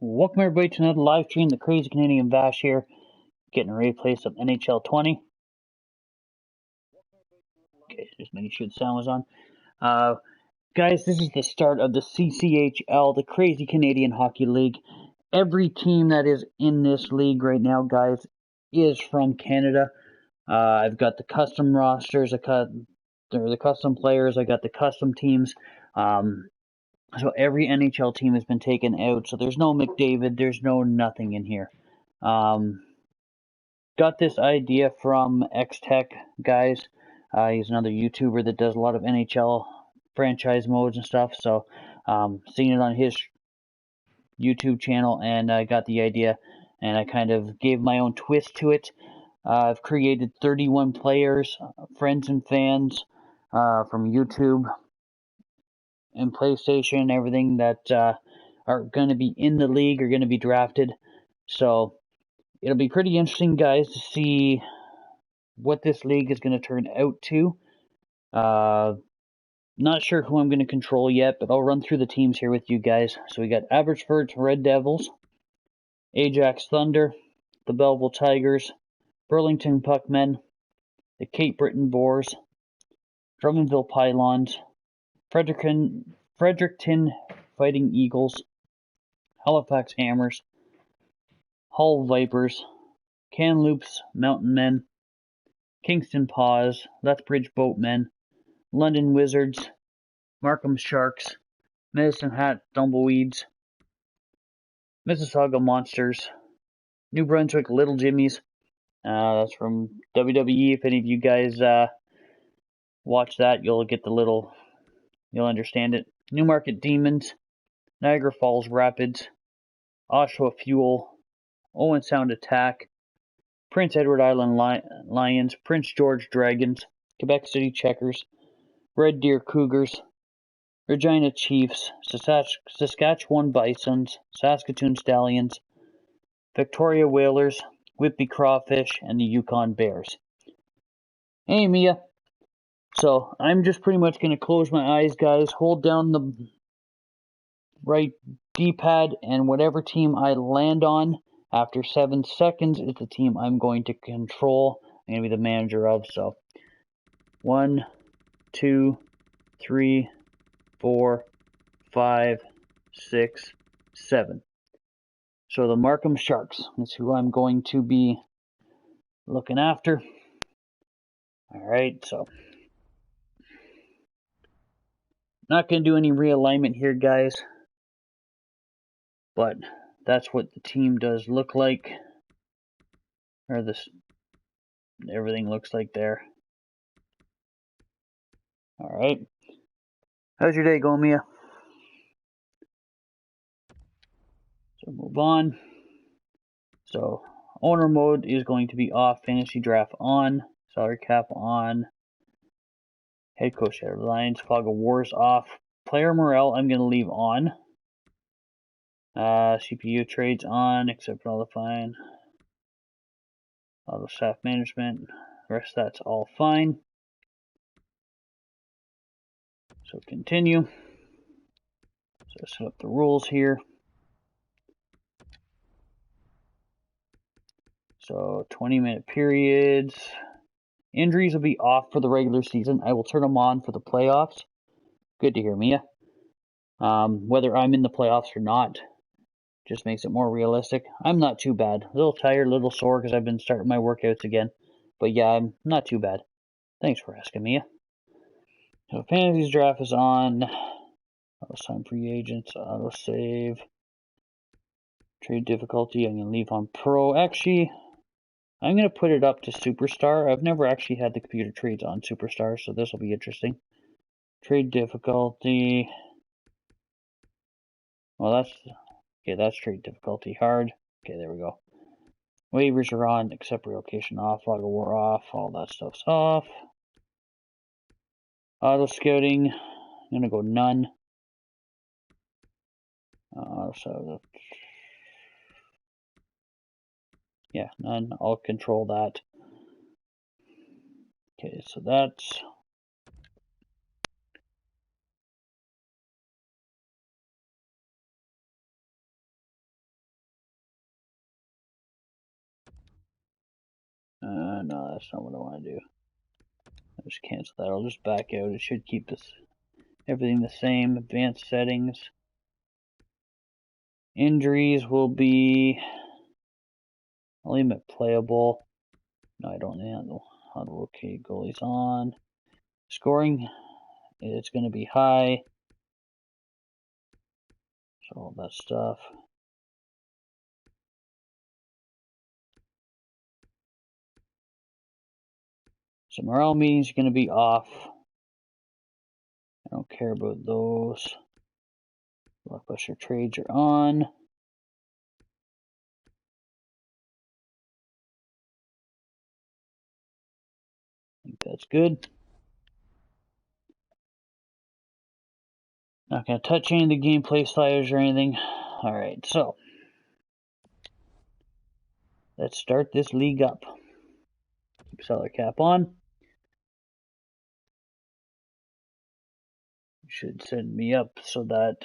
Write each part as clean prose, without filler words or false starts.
Welcome everybody to another live stream. The Crazy Canadian Vash here, getting ready to play some NHL 20. Okay, just making sure the sound was on. Guys, this is the start of the CCHL, the Crazy Canadian Hockey League. Every team that is in this league right now, guys, is from Canada. I've got the custom rosters, the custom players, I got the custom teams. So every NHL team has been taken out. So there's no McDavid, there's no nothing in here. Got this idea from X-Tech, guys. He's another YouTuber that does a lot of NHL franchise modes and stuff. So seen it on his YouTube channel, and I got the idea, and I kind of gave my own twist to it. I've created 31 players, friends and fans from YouTube and PlayStation and everything that are going to be in the league, are going to be drafted. So it'll be pretty interesting, guys, to see what this league is going to turn out to. Not sure who I'm going to control yet, but I'll run through the teams here with you guys. So we got Abbotsford Red Devils, Ajax Thunder, the Belleville Tigers, Burlington Puckmen, the Cape Breton Boars, Drummondville Pylons, Fredericton Fighting Eagles, Halifax Hammers, Hull Vipers, Kamloops Mountain Men, Kingston Paws, Lethbridge Boatmen, London Wizards, Markham Sharks, Medicine Hat Tumbleweeds, Mississauga Monsters, New Brunswick Little Jimmies. That's from WWE. If any of you guys watch that, you'll understand it. Newmarket Demons, Niagara Falls Rapids, Oshawa Fuel, Owen Sound Attack, Prince Edward Island Lions, Prince George Dragons, Quebec City Checkers, Red Deer Cougars, Regina Chiefs, Saskatchewan Bisons, Saskatoon Stallions, Victoria Whalers, Whitby Crawfish, and the Yukon Bears. Hey, Mia. So I'm just pretty much going to close my eyes, guys, hold down the right D-pad, and whatever team I land on after 7 seconds is the team I'm going to control. I'm going to be the manager of. So 1, 2, 3, 4, 5, 6, 7. So the Markham Sharks is who I'm going to be looking after. Alright, so not going to do any realignment here, guys, but that's what the team does look like, or everything looks like there. Alright, how's your day going, Mia? So move on. So owner mode is going to be off, fantasy draft on, salary cap on, head coach Lions, fog of wars off, player morale I'm going to leave on, CPU trades on, except for all the fine, all the staff management, the rest of that's all fine. So continue. So set up the rules here. So 20-minute periods. Injuries will be off for the regular season. I will turn them on for the playoffs. Good to hear, Mia. Whether I'm in the playoffs or not just makes it more realistic. I'm not too bad. A little tired, a little sore because I've been starting my workouts again. But yeah, I'm not too bad. Thanks for asking, Mia. So fantasy draft is on. Auto sign free agents. Auto save. Trade difficulty. I'm going to leave on pro. Actually, I'm going to put it up to Superstar. I've never actually had the computer trades on Superstar, so this will be interesting. Trade difficulty. Well, that's trade difficulty hard. Okay, there we go. Waivers are on, except relocation off, log of war off, all that stuff's off. Auto scouting, I'm going to go none. Yeah, none. I'll control that. Okay, so that's no, that's not what I want to do. I'll just cancel that. I'll just back out. It should keep this everything the same. Advanced settings. Injuries will be. I'll leave it playable. No, I don't handle. How to locate goalies on. Scoring, it's going to be high. So all that stuff. So morale meetings are going to be off. I don't care about those. Blockbuster trades are on. I think that's good. Not going to touch any of the gameplay sliders or anything. Alright, so let's start this league up. Keep salary cap on. Should set me up so that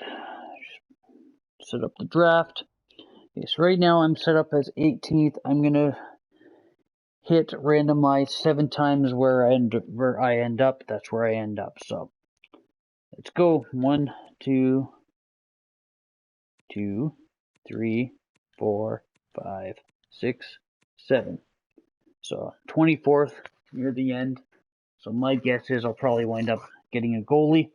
set up the draft. Okay, so right now I'm set up as 18th. I'm going to hit randomize 7 times where I end up. That's where I end up. So let's go. 1, 2, 2, 3, 4, 5, 6, 7. So 24th near the end. So my guess is I'll probably wind up getting a goalie.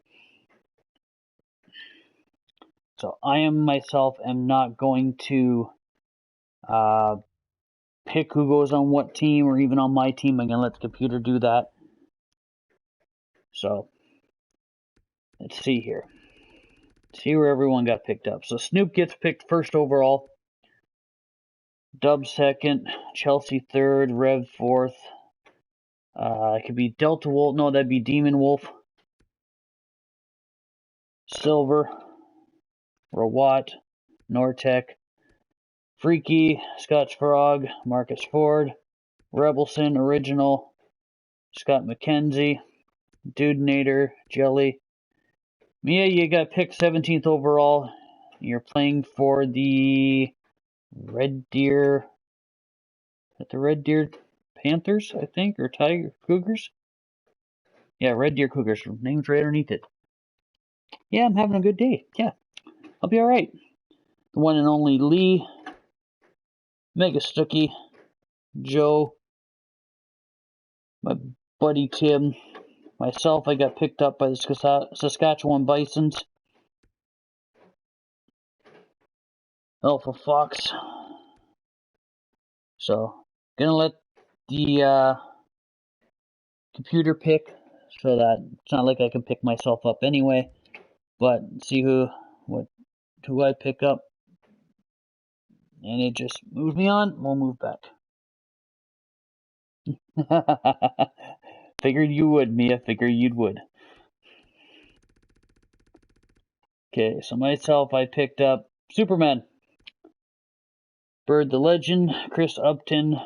So I myself am not going to pick who goes on what team or even on my team. I'm going to let the computer do that. So let's see here. See where everyone got picked up. So Snoop gets picked first overall. Dub second. Chelsea third. Rev fourth. It could be Delta Wolf. No, that'd be Demon Wolf. Silver. Rawat. Norteck. Freaky. Scotch Frog. Marcus Ford. Rebelson. Original. Scott McKenzie. Dudenator. Jelly. Mia, you got picked 17th overall. You're playing for the Red Deer. The Red Deer Panthers, I think, or Tiger Cougars. Yeah, Red Deer Cougars. Name's right underneath it. Yeah, I'm having a good day. Yeah, I'll be all right. The one and only Lee, Mega Stookie, Joe, my buddy Tim, myself. I got picked up by the Saskatchewan Bisons. Alpha Fox. So, gonna let the computer pick, so that it's not like I can pick myself up anyway. But see who I pick up, and it just moves me on. We'll move back. Figured you would, Mia. Figured you would. Okay, so myself, I picked up Superman, Bird the Legend, Chris Upton,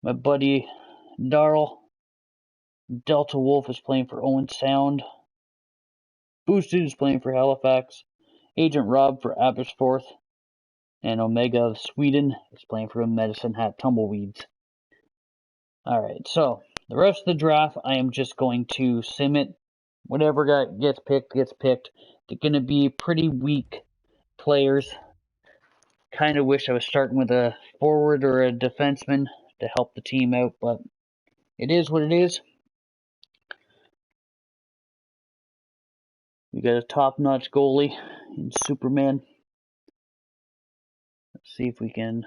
my buddy Darrell, Delta Wolf is playing for Owen Sound, Boosted is playing for Halifax, Agent Rob for Abersforth, and Omega of Sweden is playing for Medicine Hat Tumbleweeds. Alright, so the rest of the draft, I am just going to sim it. Whatever guy gets picked, gets picked. They're going to be pretty weak players. Kind of wish I was starting with a forward or a defenseman to help the team out, but it is what it is. We got a top-notch goalie in Superman. Let's see if we can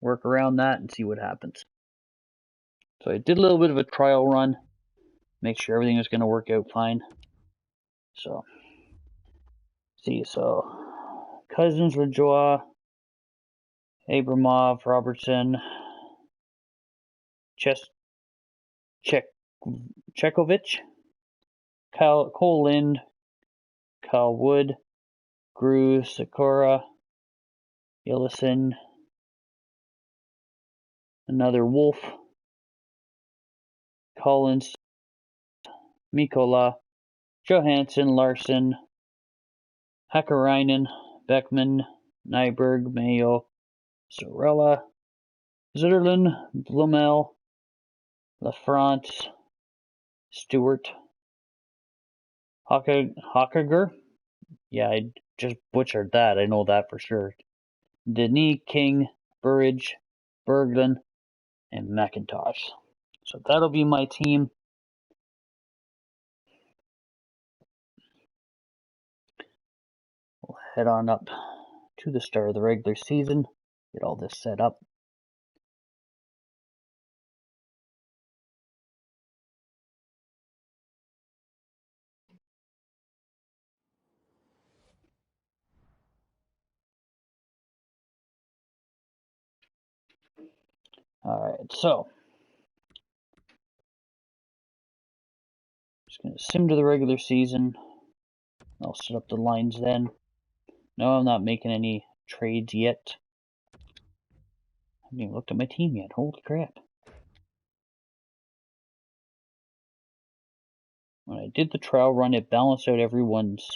work around that and see what happens. So I did a little bit of a trial run, make sure everything was going to work out fine. So, see, so Cousins, Rajoy, Abramov, Robertson, Chekovich, Cole Lind, Kyle Wood, Grew, Sakura, Yellison, another Wolf, Collins, Mikola, Johansson, Larson, Hakkarainen, Beckman, Nyberg, Mayo, Sorella, Zitterlin, Blumel, LaFrance, Stewart, Hockager. Yeah, I just butchered that. I know that for sure. Denis, King, Burridge, Berglund, and McIntosh. So that'll be my team. We'll head on up to the start of the regular season, get all this set up. Alright, so just going to sim to the regular season. I'll set up the lines then. No, I'm not making any trades yet. I haven't even looked at my team yet. Holy crap. When I did the trial run, it balanced out everyone's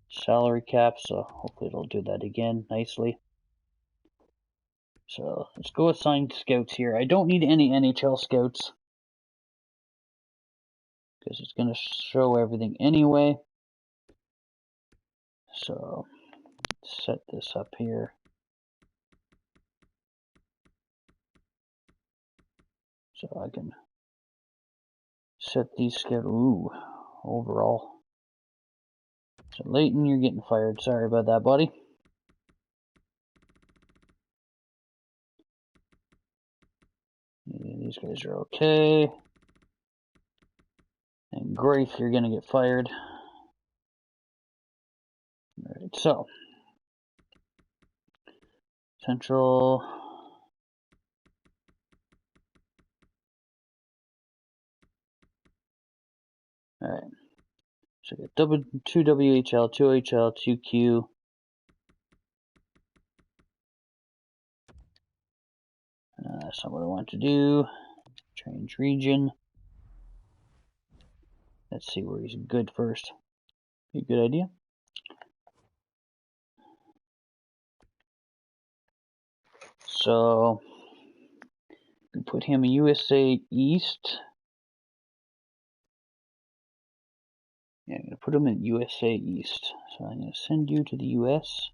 salary cap, so hopefully it'll do that again nicely. So let's go assign scouts here. I don't need any NHL scouts because it's going to show everything anyway. So set this up here. So I can set these scouts. Ooh, overall. So Leighton, you're getting fired. Sorry about that, buddy. Yeah, these guys are okay. And Grafe, you're going to get fired. Alright, so Central. Alright. So we got 2 WHL, 2 HL, 2 Q. That's not what I want to do. Change region. Let's see where he's good first. Be a good idea. So we can put him in USA East. Yeah, I'm going to put him in USA East. So I'm going to send you to the US.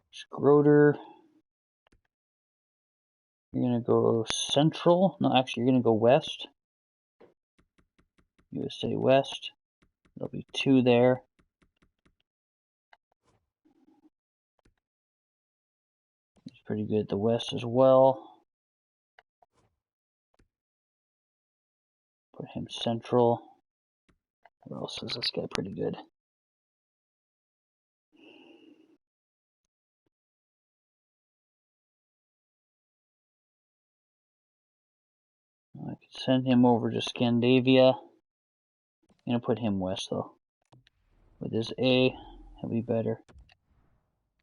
Schroeder. You're going to go Central. No, actually, you're going to go West. USA West. There'll be 2 there. He's pretty good at the West as well. Put him Central. Where else is this guy pretty good? I could send him over to Scandinavia. I'm going to put him West, though. With his A, he'll be better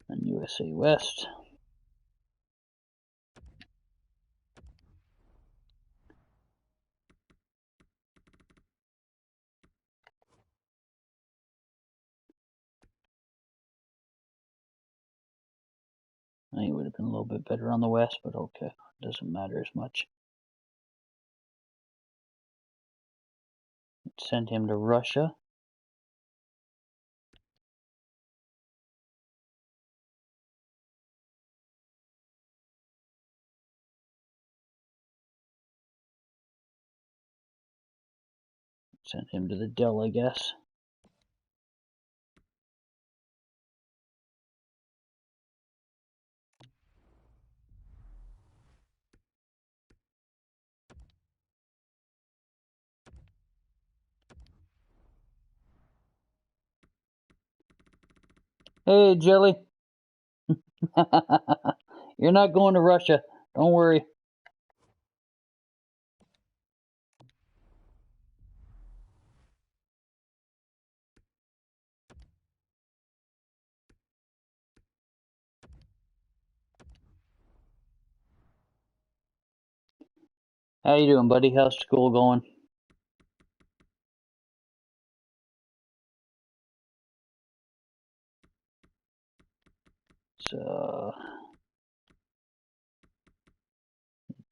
than USA West. I think it would have been a little bit better on the West, but okay. Doesn't matter as much. Let's send him to Russia. Send him to the Dell, I guess. Hey, Jelly. You're not going to Russia. Don't worry. How you doing, buddy? How's school going? So,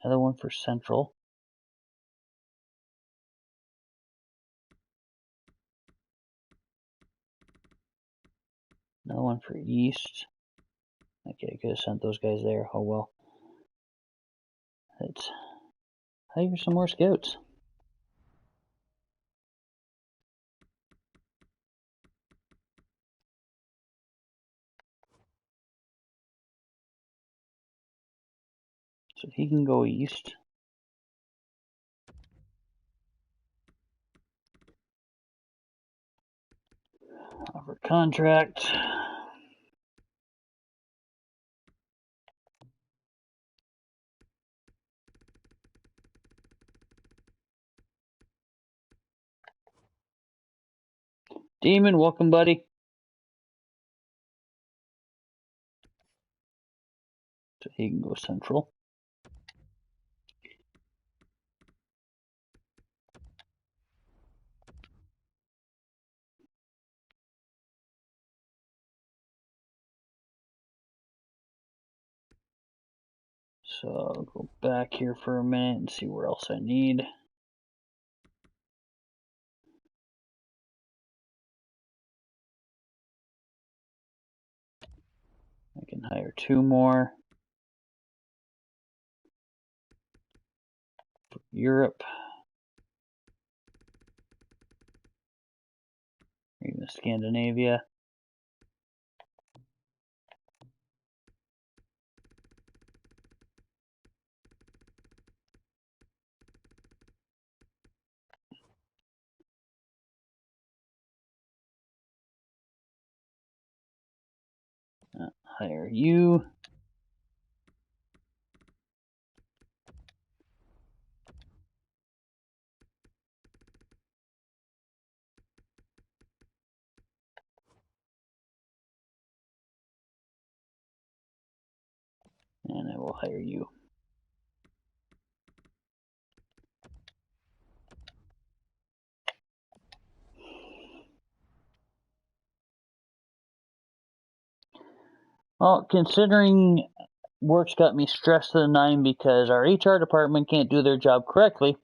another one for Central. Another one for East. Okay, could have sent those guys there. Oh well. Let's hire some more scouts. So he can go east. Offer contract. Demon, welcome, buddy. So he can go Central. So I'll go back here for a minute and see where else I need. I can hire 2 more for Europe, or even Scandinavia. Hire you. And I will hire you. Well, considering work's got me stressed to the 9 because our HR department can't do their job correctly,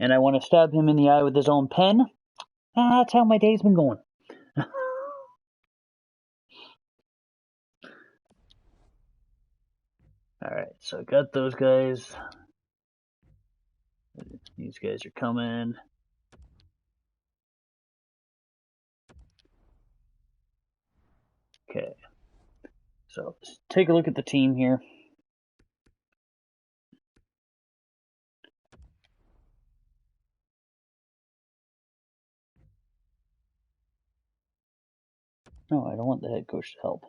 and I want to stab him in the eye with his own pen, that's how my day's been going. Alright, so I got those guys. These guys are coming. Okay. So let's take a look at the team here. No, I don't want the head coach to help.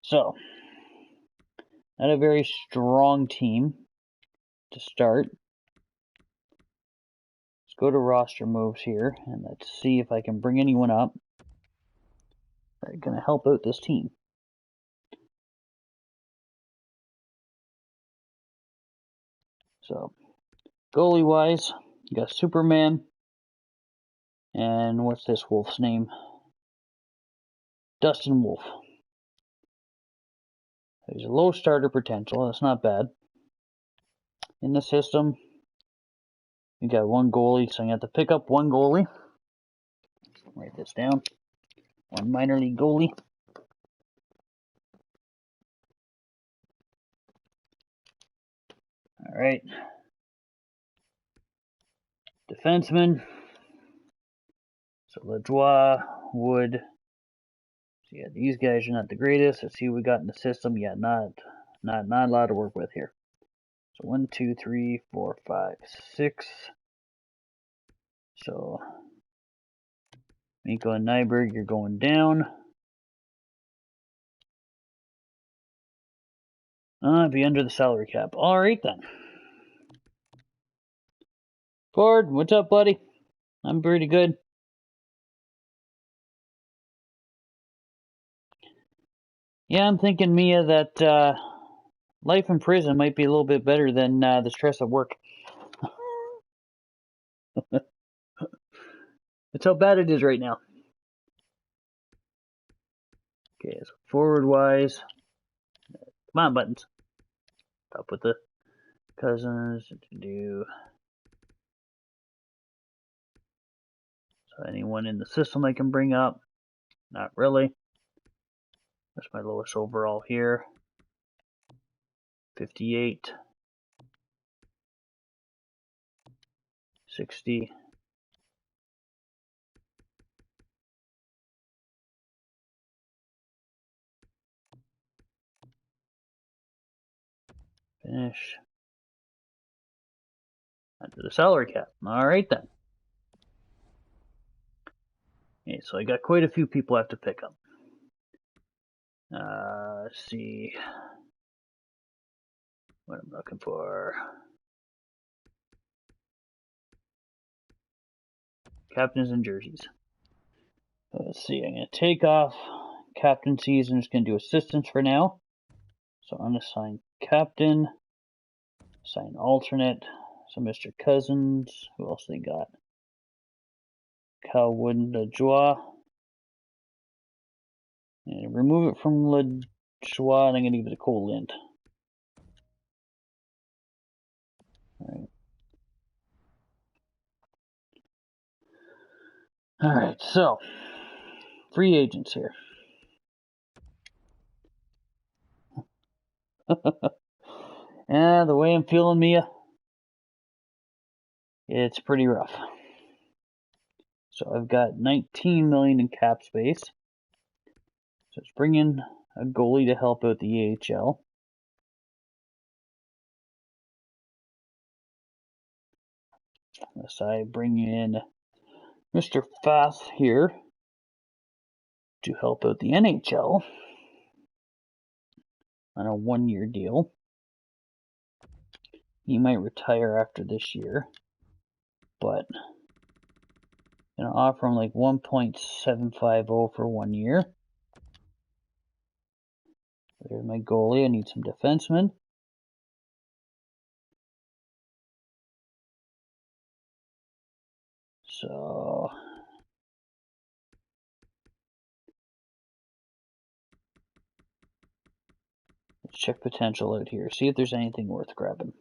So, not a very strong team to start. Let's go to roster moves here, and let's see if I can bring anyone up that's going to help out this team. So, goalie-wise, you got Superman, and what's this wolf's name? Dustin Wolf. There's a low starter potential. That's not bad. In the system, you got 1 goalie, so you have to pick up 1 goalie. Write this down. 1 minor league goalie. All right. Defenseman. So LeDroit, Wood. So yeah, these guys are not the greatest. Let's see what we got in the system. Yeah, not a lot to work with here. So 1, 2, 3, 4, 5, 6. So Miko and Nyberg, you're going down. Be under the salary cap. All right then. Ford, what's up, buddy? I'm pretty good. Yeah, I'm thinking, Mia, that life in prison might be a little bit better than the stress of work. That's how bad it is right now. Okay, so forward-wise, come on, buttons. Up with the cousins to do. So anyone in the system I can bring up? Not really. That's my lowest overall here. 58. 60. Finish. Under the salary cap. Alright then. Okay, so I got quite a few people I have to pick up. Let's see what I'm looking for. Captains and jerseys. Let's see, I'm going to take off captaincies. I'm just going to do assistants for now. So I'm going to assign captain, assign alternate. So Mr. Cousins, who else they got? Calwood Joie. And remove it from LeJoie, and I'm going to give it a Cole Lind. Alright. Alright, so free agents here. The way I'm feeling, Mia, it's pretty rough. So I've got 19 million in cap space. So let's bring in a goalie to help out the AHL. Unless I bring in Mr. Fath here to help out the NHL on a 1-year deal. He might retire after this year, but I'm gonna offer him like 1.750 for 1 year. There's my goalie. I need some defensemen. So let's check potential out here. See if there's anything worth grabbing.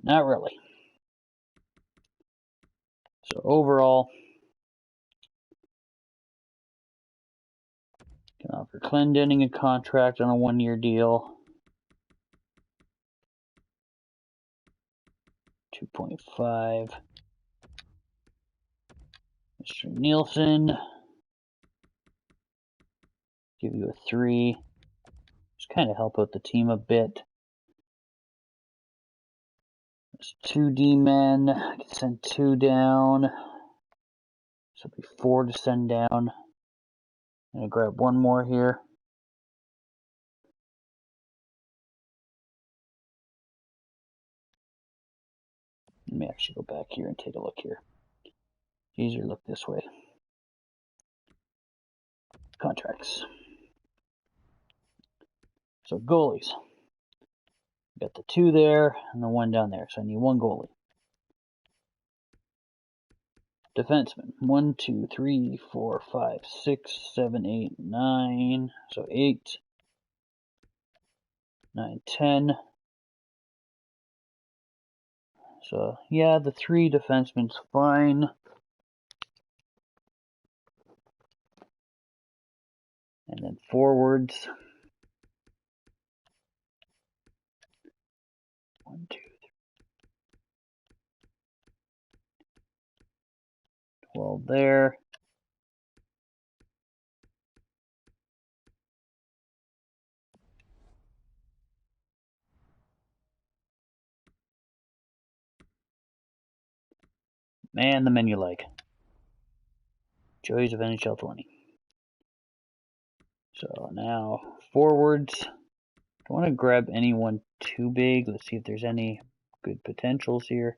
Not really. So overall, can offer Clendening a contract on a 1-year deal. 2.5. Mr. Nielsen, give you a 3. Just kind of help out the team a bit. There's 2 D-men. I can send 2 down. So it'll be 4 to send down. I'm going to grab 1 more here. Let me actually go back here and take a look here. Easier to look this way. Contracts. So goalies. Got the 2 there and the 1 down there. So I need 1 goalie. Defensemen. 1, 2, 3, 4, 5, 6, 7, 8, 9. So 8, 9, 10. So yeah, the 3 defensemen's fine. And then forwards. 1, 2, 3. 12 there. And the menu like. Joys of NHL 20. So now forwards. Don't want to grab anyone too big. Let's see if there's any good potentials here.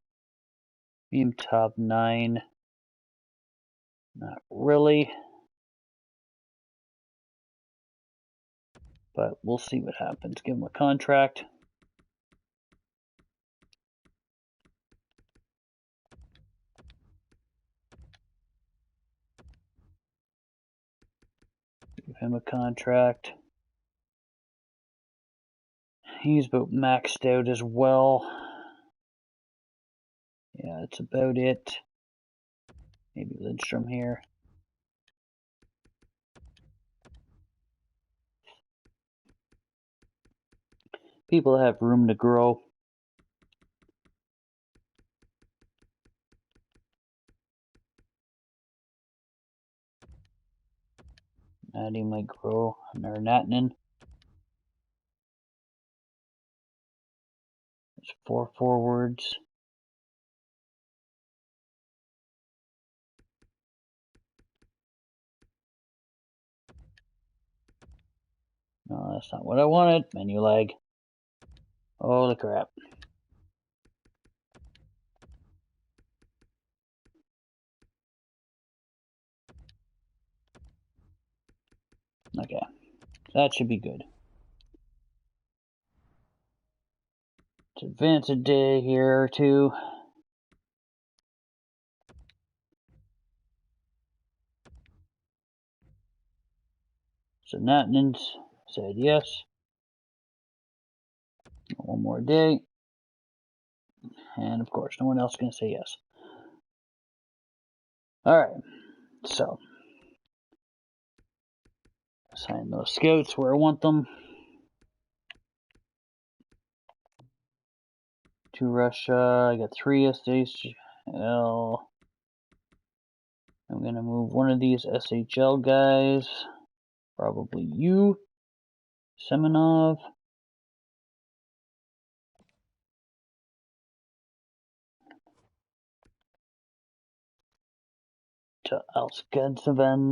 Medium top 9. Not really. But we'll see what happens. Give him a contract. Give him a contract. He's about maxed out as well. Yeah, that's about it. Maybe Lidstrom here. People have room to grow. Maddie might grow. Narnatnan. There's 4 forwards. No, that's not what I wanted. Menu lag. Holy crap. Okay, that should be good. Let's advance a day here or two. So Natnans said yes. One more day. And of course, no one else is going to say yes. Alright, so assign those scouts where I want them. To Russia. I got 3 SHL. I'm going to move one of these SHL guys. Probably you, Semenov. To Alskadseven.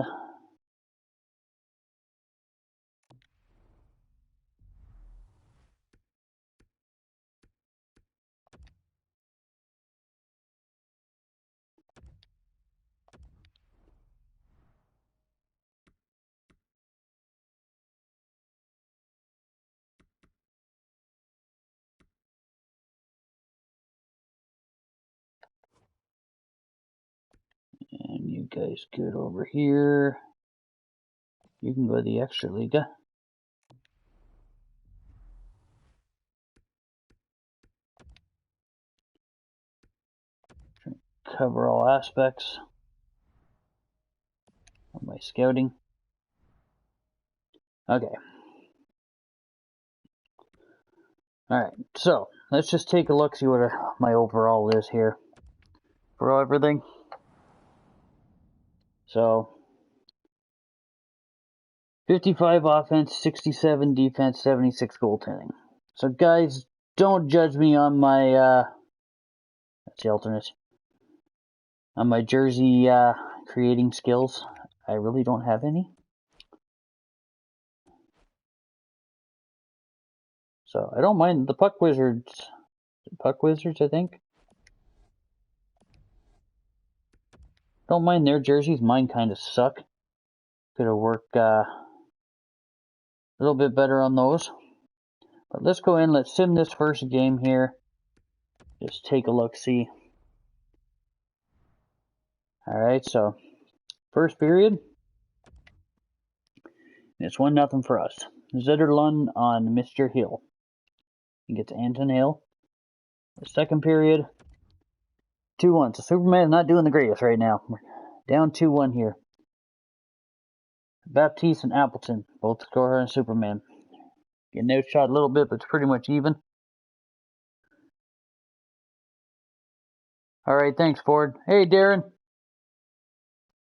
And you guys good over here. You can go to the extra Liga. Cover all aspects of my scouting. Okay. Alright, so let's just take a look, see what my overall is here for everything. So 55 offense, 67 defense, 76 goaltending. So guys, don't judge me on my that's the alternate. On my jersey creating skills. I really don't have any. So I don't mind the Puck Wizards. Puck Wizards, I think. Don't mind their jerseys. Mine kind of suck. Could have worked a little bit better on those. But let's go in. Let's sim this first game here. Just take a look, see. Alright, so first period. It's 1-0 for us. Zetterlund on Mr. Hill. He gets Anton Hill. The second period, 2-1. So Superman's not doing the greatest right now. We're down 2-1 here. Baptiste and Appleton both score on Superman. Getting outshot a little bit, but it's pretty much even. Alright, thanks, Ford. Hey, Darren.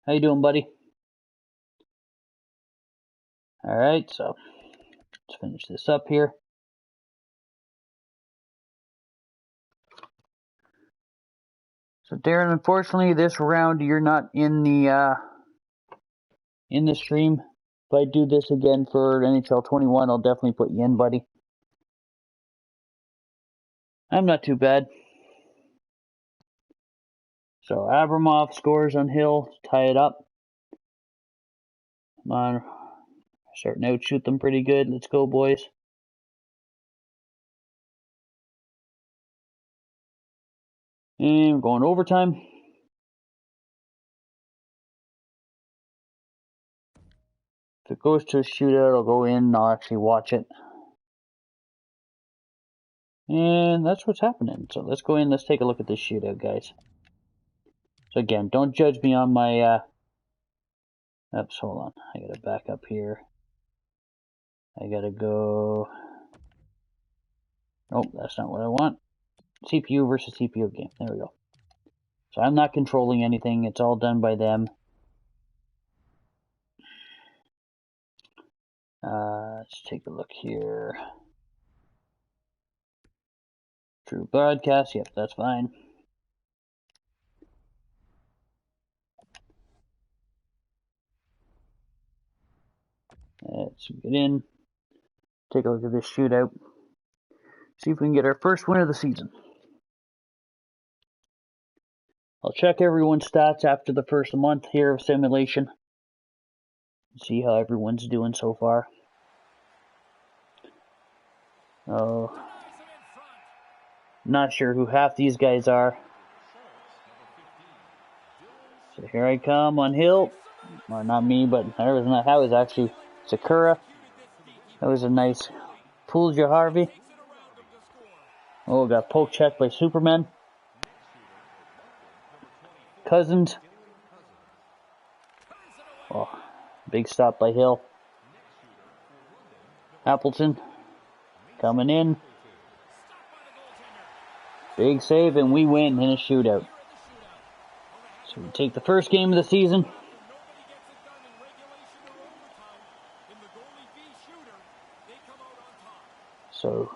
How you doing, buddy? Alright, so let's finish this up here. So, Darren, unfortunately, this round you're not in the stream. If I do this again for NHL 21, I'll definitely put you in, buddy. I'm not too bad. So Abramov scores on Hill, tie it up. Come on, starting to outshoot them pretty good. Let's go, boys. And we're going overtime. If it goes to a shootout, I'll go in and I'll actually watch it. And that's what's happening. So let's go in, let's take a look at this shootout, guys. So again, don't judge me on my, oops, hold on. I gotta back up here. I gotta go, nope, that's not what I want. CPU versus CPU game, there we go. So I'm not controlling anything, it's all done by them. Let's take a look here. True broadcast, yep, that's fine. Let's get in, take a look at this shootout, see if we can get our first win of the season. I'll check everyone's stats after the first month here of simulation, see how everyone's doing so far. Oh, not sure who half these guys are. So here I come on Hill. Or not me, but that was actually Sakura. That was a nice pull, Harvey. Oh, got poke checked by Superman. Cousins. Oh, big stop by Hill. Appleton coming in. Big save, and we win in a shootout. So we take the first game of the season. So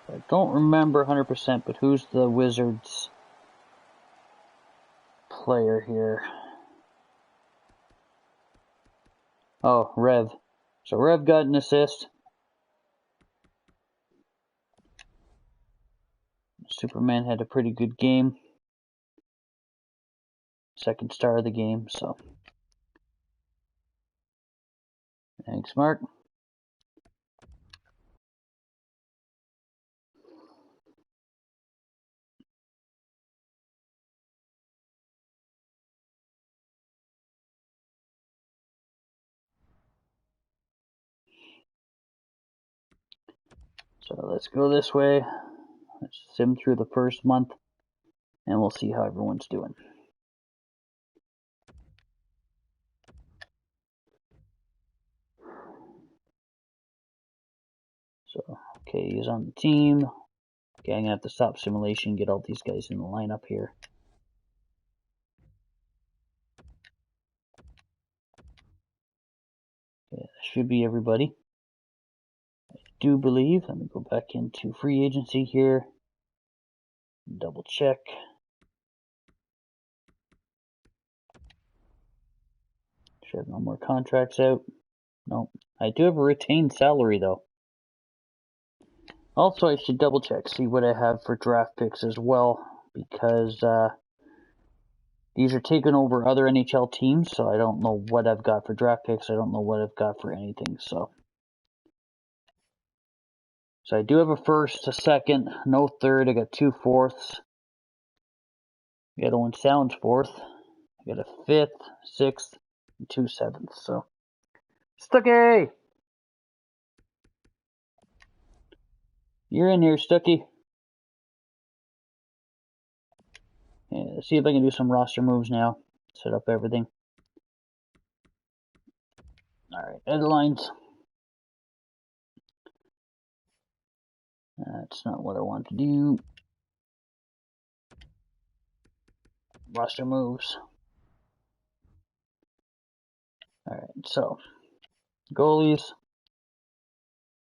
I don't remember 100%, but who's the Wizards player here? Oh, Rev. So Rev got an assist. Superman had a pretty good game. Second star of the game, so. Thanks, Mark. So let's go this way. Let's sim through the first month, and we'll see how everyone's doing. So, okay, he's on the team. Okay, I'm gonna have to stop simulation, get all these guys in the lineup here. Okay, that should be everybody. I do believe. Let me go back into free agency here. Double check. Should have no more contracts out. Nope. I do have a retained salary though. Also, I should double check, see what I have for draft picks as well, because these are taking over other NHL teams, so I don't know what I've got for draft picks. I don't know what I've got for anything, so I do have a first, a second, no third. I got 2 fourths. The other one sounds fourth. I got a fifth, sixth, and 2 sevenths. So Stucky, you're in here, Stucky. Yeah, let's see if I can do some roster moves now. Set up everything. All right, headlines. That's not what I want to do. Roster moves. All right, so goalies,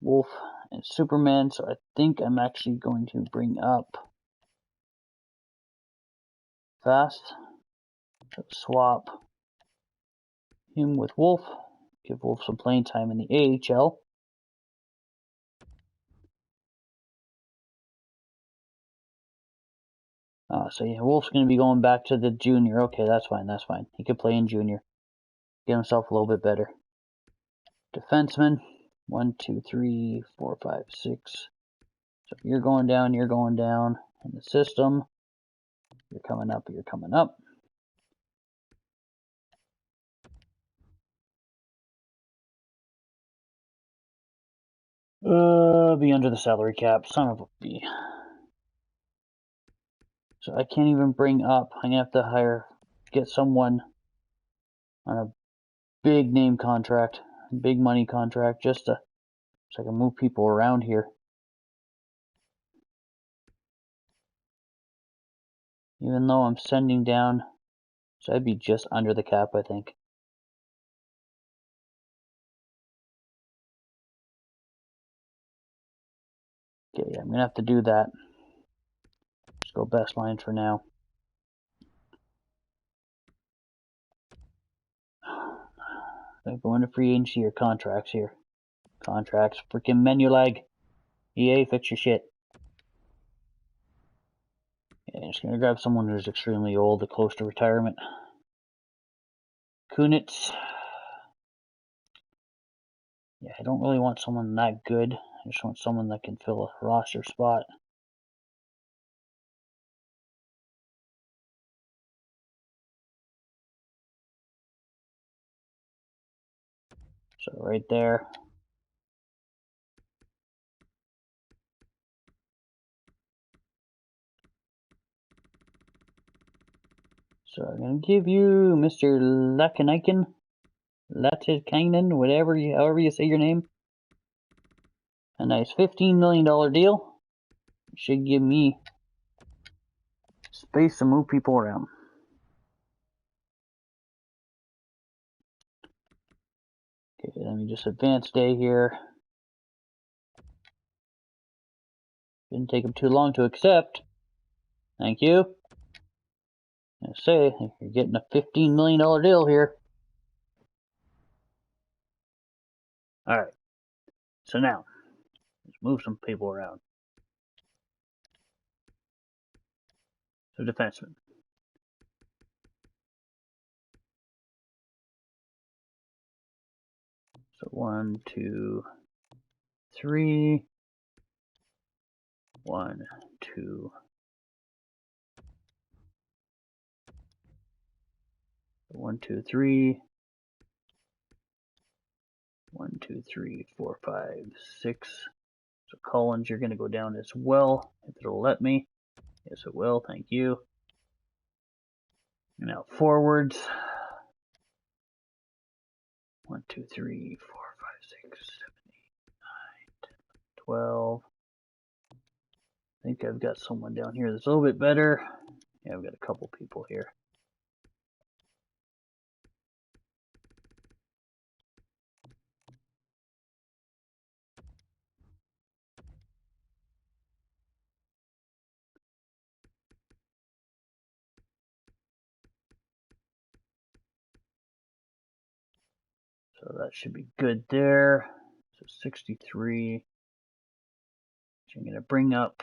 Wolf, and Superman. So I think I'm actually going to bring up Fast. So swap him with Wolf. Give Wolf some playing time in the AHL. So yeah, Wolf's going to be going back to the junior. Okay, that's fine. That's fine. He could play in junior. Get himself a little bit better. Defenseman. 1, 2, 3, 4, 5, 6. So if you're going down, you're going down in the system. You're coming up, you're coming up. Be under the salary cap. Son of a b. So I can't even bring up. I'm gonna have to get someone on a big name contract, big money contract, just so I can move people around here. Even though I'm sending down, so I'd be just under the cap, I think. Okay, I'm gonna have to do that. Just go best lines for now. I'm going to free agency or contracts here. Contracts, freaking menu lag. EA, fix your shit. Okay, I'm just gonna grab someone who's extremely old, close to retirement. Kunitz. Yeah, I don't really want someone that good. I just want someone that can fill a roster spot. So right there. So I'm gonna give you Mr. Latikainen, however you say your name. A nice $15 million deal. Should give me space to move people around. Okay, let me just advance day here. Didn't take him too long to accept. Thank you. I say, you're getting a $15 million deal here. Alright. So now, let's move some people around. So defenseman. So 1, 2, 3. 1, 2. 1, 2, 3. 1, 2, 3, 4, 5, 6. So Collins, you're going to go down as well, if it'll let me. Yes, it will. Thank you. Now forwards. 1, 2, 3, 4, 5, 6, 7, 8, 9, 10, 12. I think I've got someone down here that's a little bit better. Yeah, I've got a couple people here. So that should be good there. So 63. So I'm going to bring up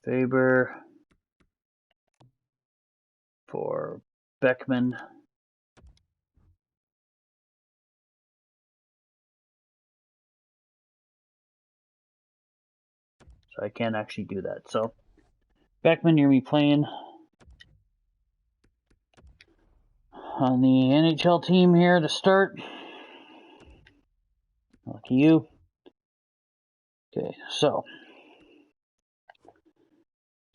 Faber for Beckman. So I can't actually do that. So Beckman, you're going to be playing on the NHL team here to start. Lucky you. Okay, so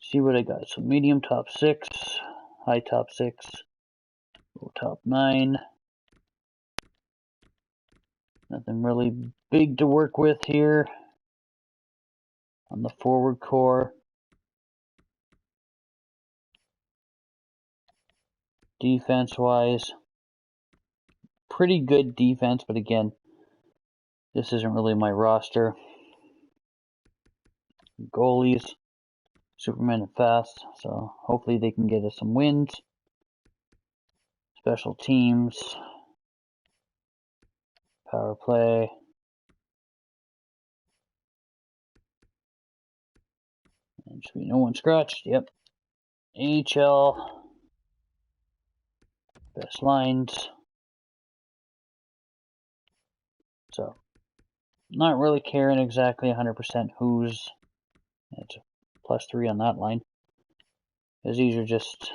see what I got. So medium top 6, high top 6, low top 9. Nothing really big to work with here on the forward core. Defense-wise, pretty good defense, but again, this isn't really my roster. Goalies, Superman and fast, so hopefully they can get us some wins. Special teams, power play. And should be no one scratched. Yep. AHL, best lines. So, not really caring exactly 100% who's. It's a +3 on that line. Because these are just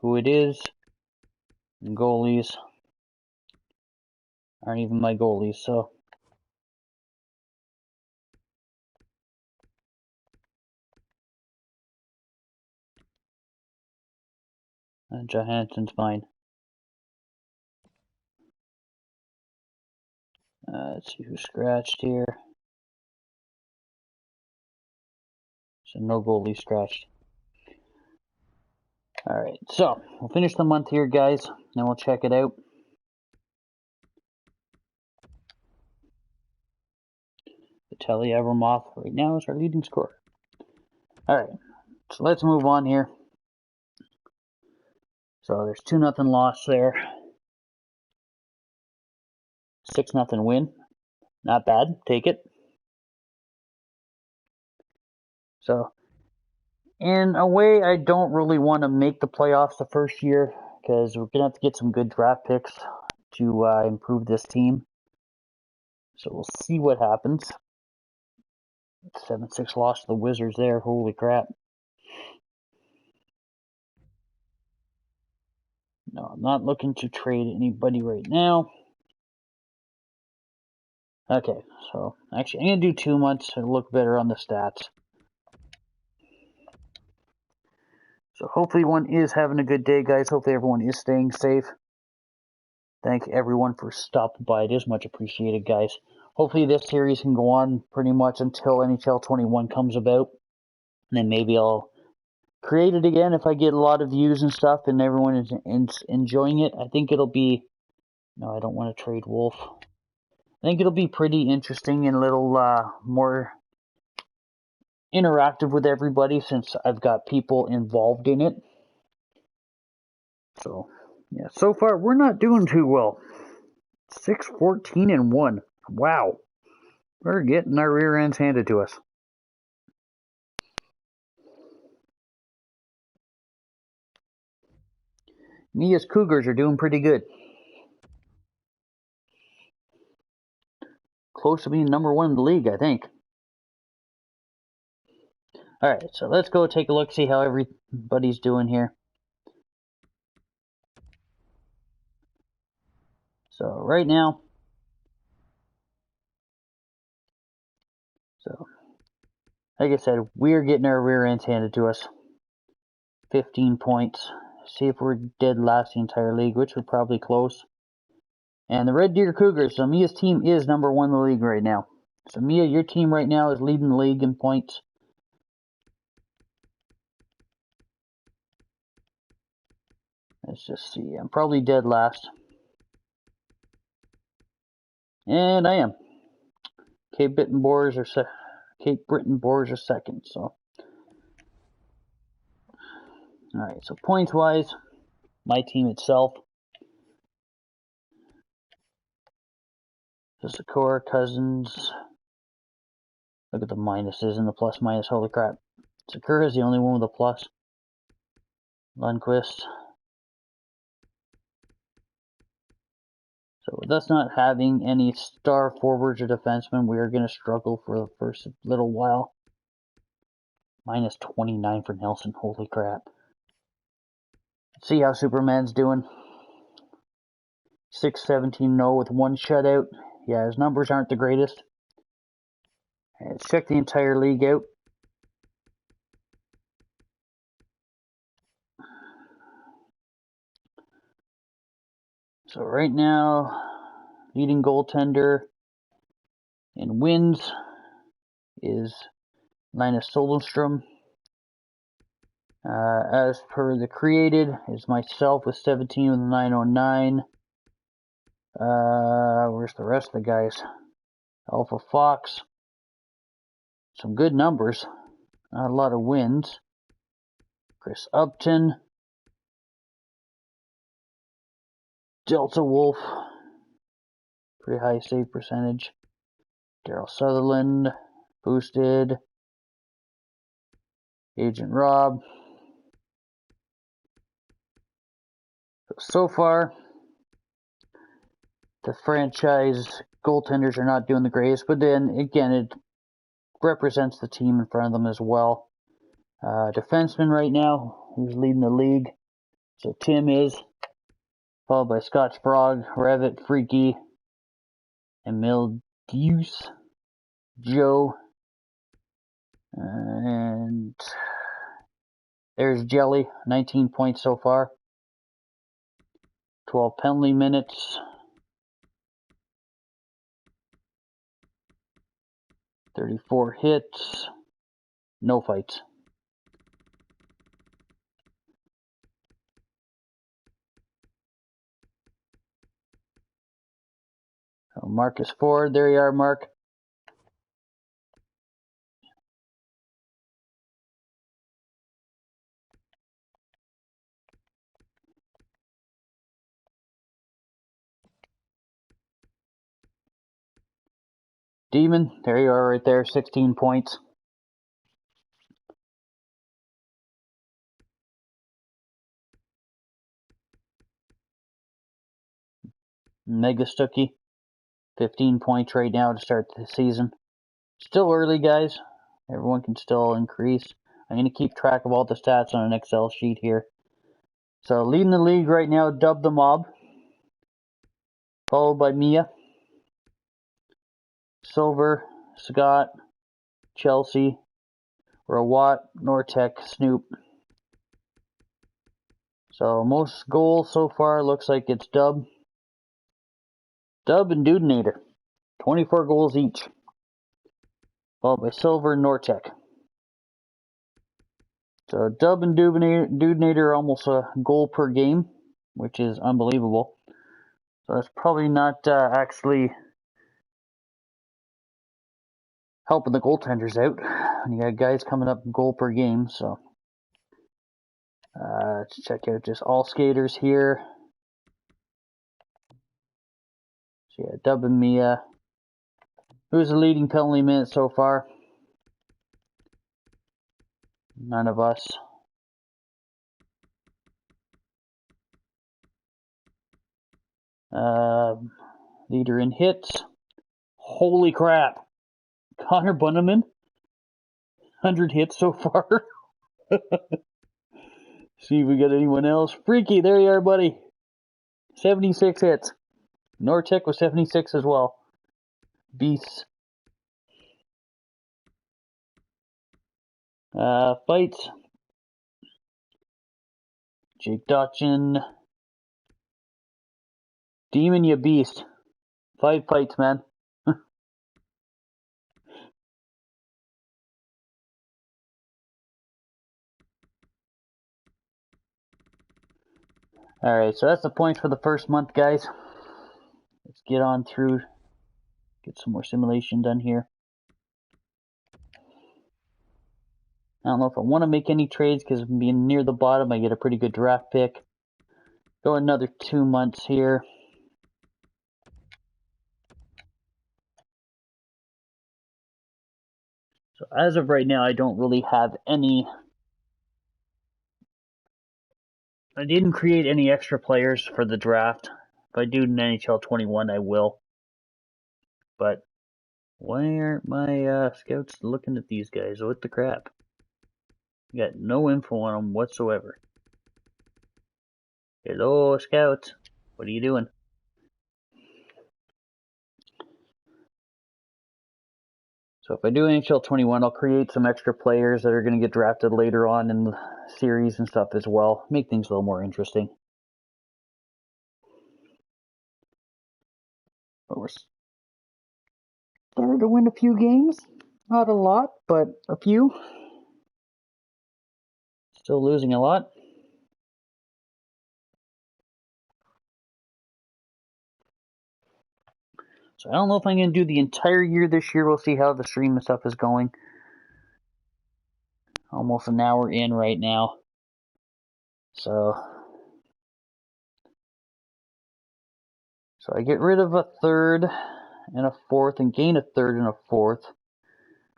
who it is. And goalies aren't even my goalies, so Johansson's fine. Let's see who's scratched here. So no goalie scratched. Alright, so we'll finish the month here, guys. Then we'll check it out. Vitaly Avramov right now is our leading scorer. Alright, so let's move on here. So there's 2-0 loss there. 6-0 win. Not bad. Take it. So, in a way, I don't really want to make the playoffs the first year because we're going to have to get some good draft picks to improve this team. So we'll see what happens. 7-6 loss to the Wizards there. Holy crap. No, I'm not looking to trade anybody right now. Okay, so actually I'm going to do 2 months to look better on the stats. So hopefully everyone is having a good day, guys. Hopefully everyone is staying safe. Thank everyone for stopping by. It is much appreciated, guys. Hopefully this series can go on pretty much until NHL 21 comes about. And then maybe I'll create it again if I get a lot of views and stuff and everyone is enjoying it. I think it'll be... No, I don't want to trade Wolf. I think it'll be pretty interesting and a little more interactive with everybody since I've got people involved in it. So, yeah, so far we're not doing too well. 6-14-1. Wow. We're getting our rear ends handed to us. Mia's Cougars are doing pretty good. Close to being number 1 in the league, I think. Alright, so let's go take a look, see how everybody's doing here. So right now, like I said, we're getting our rear ends handed to us. 15 points. See if we're dead last the entire league, which we're probably close. And the Red Deer Cougars, so Mia's team is number 1 in the league right now. So Mia, your team right now is leading the league in points. Let's just see. I'm probably dead last. And I am. Cape Breton Boars are second. So, all right. So points wise, my team itself. So Sakura, Cousins. Look at the minuses and the plus minus. Holy crap! Sakura is the only one with a plus. Lundqvist. So with us not having any star forwards or defensemen, we are going to struggle for the first little while. Minus 29 for Nelson. Holy crap. Let's see how Superman's doing. 6-17-0 with 1 shutout. Yeah, his numbers aren't the greatest. Let's check the entire league out. So right now, leading goaltender in wins is Linus Soldenstrom. As per the created, is myself with 17 with 909. Where's the rest of the guys? Alpha Fox. Some good numbers. Not a lot of wins. Chris Upton. Delta Wolf. Pretty high save percentage. Daryl Sutherland. Boosted. Agent Rob. So far, the franchise goaltenders are not doing the greatest, but then again, it represents the team in front of them as well. Defenseman right now, who's leading the league. So Tim is, followed by Scotch Frog, Revit, Freaky, Emil Deuce, Joe, and there's Jelly, 19 points so far. 12 penalty minutes. 34 hits. No fights. So Marcus Ford, there you are, Mark. Demon, there you are right there, 16 points. Mega Stookie, 15 points right now to start the season. Still early, guys. Everyone can still increase. I'm going to keep track of all the stats on an Excel sheet here. So leading the league right now, Dub the Mob, followed by Mia, Silver, Scott, Chelsea, Rawat, Norteck, Snoop. So most goals so far looks like it's Dub and Dudinator, 24 goals each, followed by Silver and Norteck. So Dub and Dudinator are almost a goal per game, which is unbelievable. So that's probably not actually helping the goaltenders out. And you got guys coming up goal per game. So let's check out just all skaters here. So yeah, Dub and Mia. Who's the leading penalty minutes so far? None of us. Leader in hits. Holy crap. Connor Bunneman. 100 hits so far. See if we got anyone else. Freaky, there you are, buddy. 76 hits. Norteck was 76 as well. Beasts. Fights. Jake Dotchin. Demon, you beast. 5 fights, man. Alright, so that's the points for the first month, guys. Let's get on through. Get some more simulation done here. I don't know if I want to make any trades because being near the bottom, I get a pretty good draft pick. Go another 2 months here. So as of right now, I don't really have any. I didn't create any extra players for the draft. If I do an NHL 21, I will. But why aren't my scouts looking at these guys? What the crap? Got no info on them whatsoever. Hello, scouts. What are you doing? So if I do NHL 21, I'll create some extra players that are going to get drafted later on in the series and stuff as well. Make things a little more interesting. But we're starting to win a few games. Not a lot, but a few. Still losing a lot. So I don't know if I'm going to do the entire year this year. We'll see how the stream and stuff is going. Almost an hour in right now. So I get rid of a third and a fourth and gain a third and a fourth.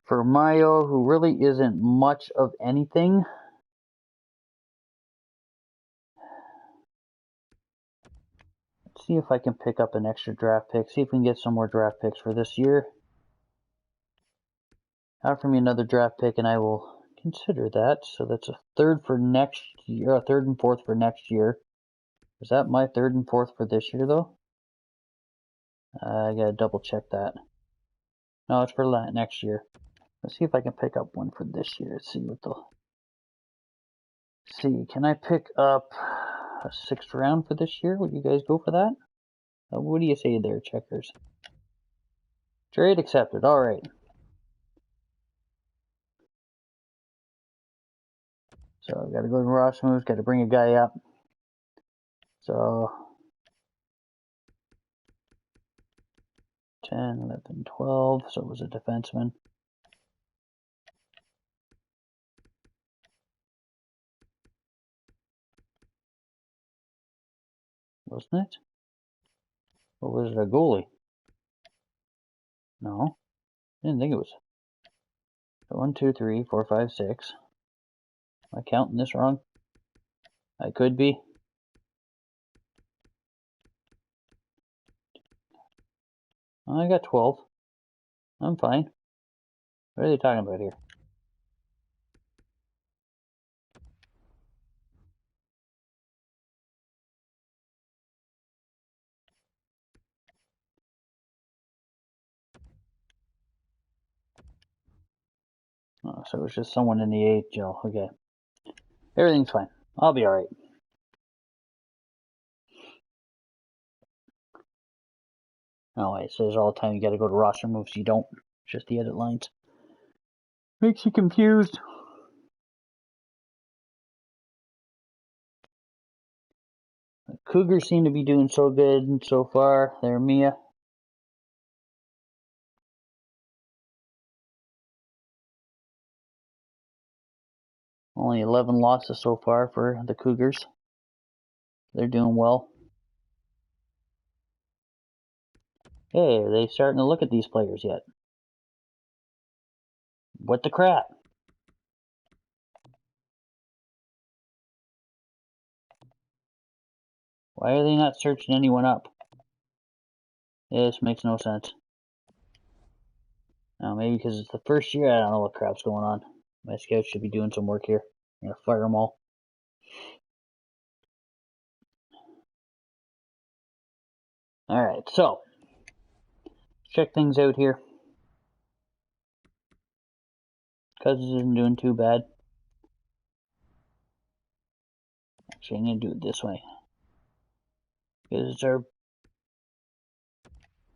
For Mayo, who really isn't much of anything. Let's see if I can pick up an extra draft pick. See if we can get some more draft picks for this year. Offer me another draft pick and I will consider that. So that's a third for next year, a third and fourth for next year. Is that my third and fourth for this year though? I gotta double check that. No, it's for next year. Let's see if I can pick up one for this year. Let's see what the. See, can I pick up a 6th round for this year. Would you guys go for that? What do you say there, checkers? Trade accepted. All right. So I've got to go to roster moves. Got to bring a guy up. So 10, 11, 12. So it was a defenseman. Wasn't it? Or was it a goalie? No. I didn't think it was. 1, 2, 3, 4, 5, 6. Am I counting this wrong? I could be. I got 12. I'm fine. What are they talking about here? Oh, so it was just someone in the AHL. Okay. Everything's fine. I'll be alright. Oh, it says all the time you gotta go to roster moves. You don't. It's just the edit lines. Makes you confused. The Cougars seem to be doing so good so far. They're Mia. Only 11 losses so far for the Cougars. They're doing well. Hey, are they starting to look at these players yet? What the crap? Why are they not searching anyone up? This makes no sense. Now, maybe because it's the first year, I don't know what crap's going on. My scouts should be doing some work here. I'm gonna fire them all. Alright, so check things out here. Cousins isn't doing too bad. Actually, I'm gonna do it this way. Because it's our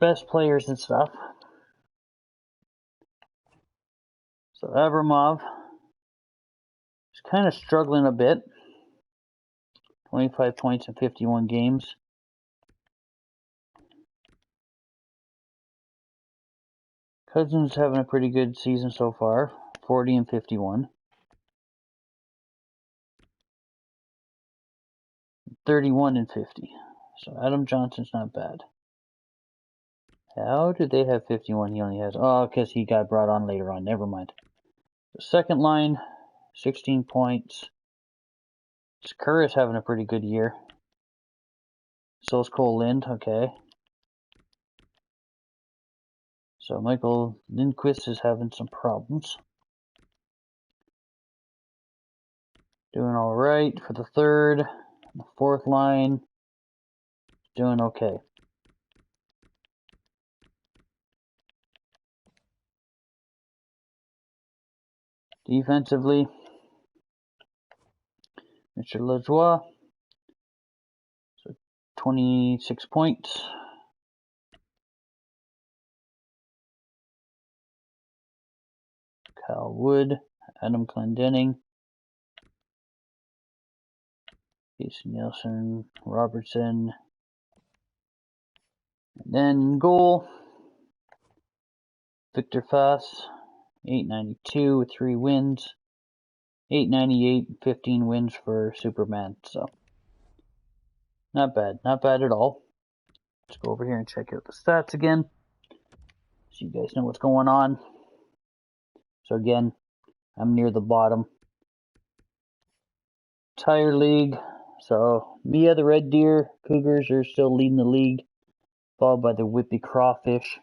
best players and stuff. So Avramov is kind of struggling a bit. 25 points in 51 games. Cousins having a pretty good season so far. 40 and 51. 31 and 50. So Adam Johnson's not bad. How did they have 51? He only has... Oh, because he got brought on later on. Never mind. The second line, 16 points. Kerr is having a pretty good year. So is Cole Lind. Okay. So Michael Lindquist is having some problems. Doing all right for the third. The fourth line, doing okay. Defensively, Mr. Lajoie, so 26 points. Kyle Wood, Adam Clendenning, Casey Nielsen, Robertson. And then goal, Victor Fass, 892 with 3 wins. 898, 15 wins for Superman. So, not bad. Not bad at all. Let's go over here and check out the stats again, so you guys know what's going on. So again, I'm near the bottom. Entire league. So Mia, the Red Deer Cougars are still leading the league, followed by the Whippy Crawfish,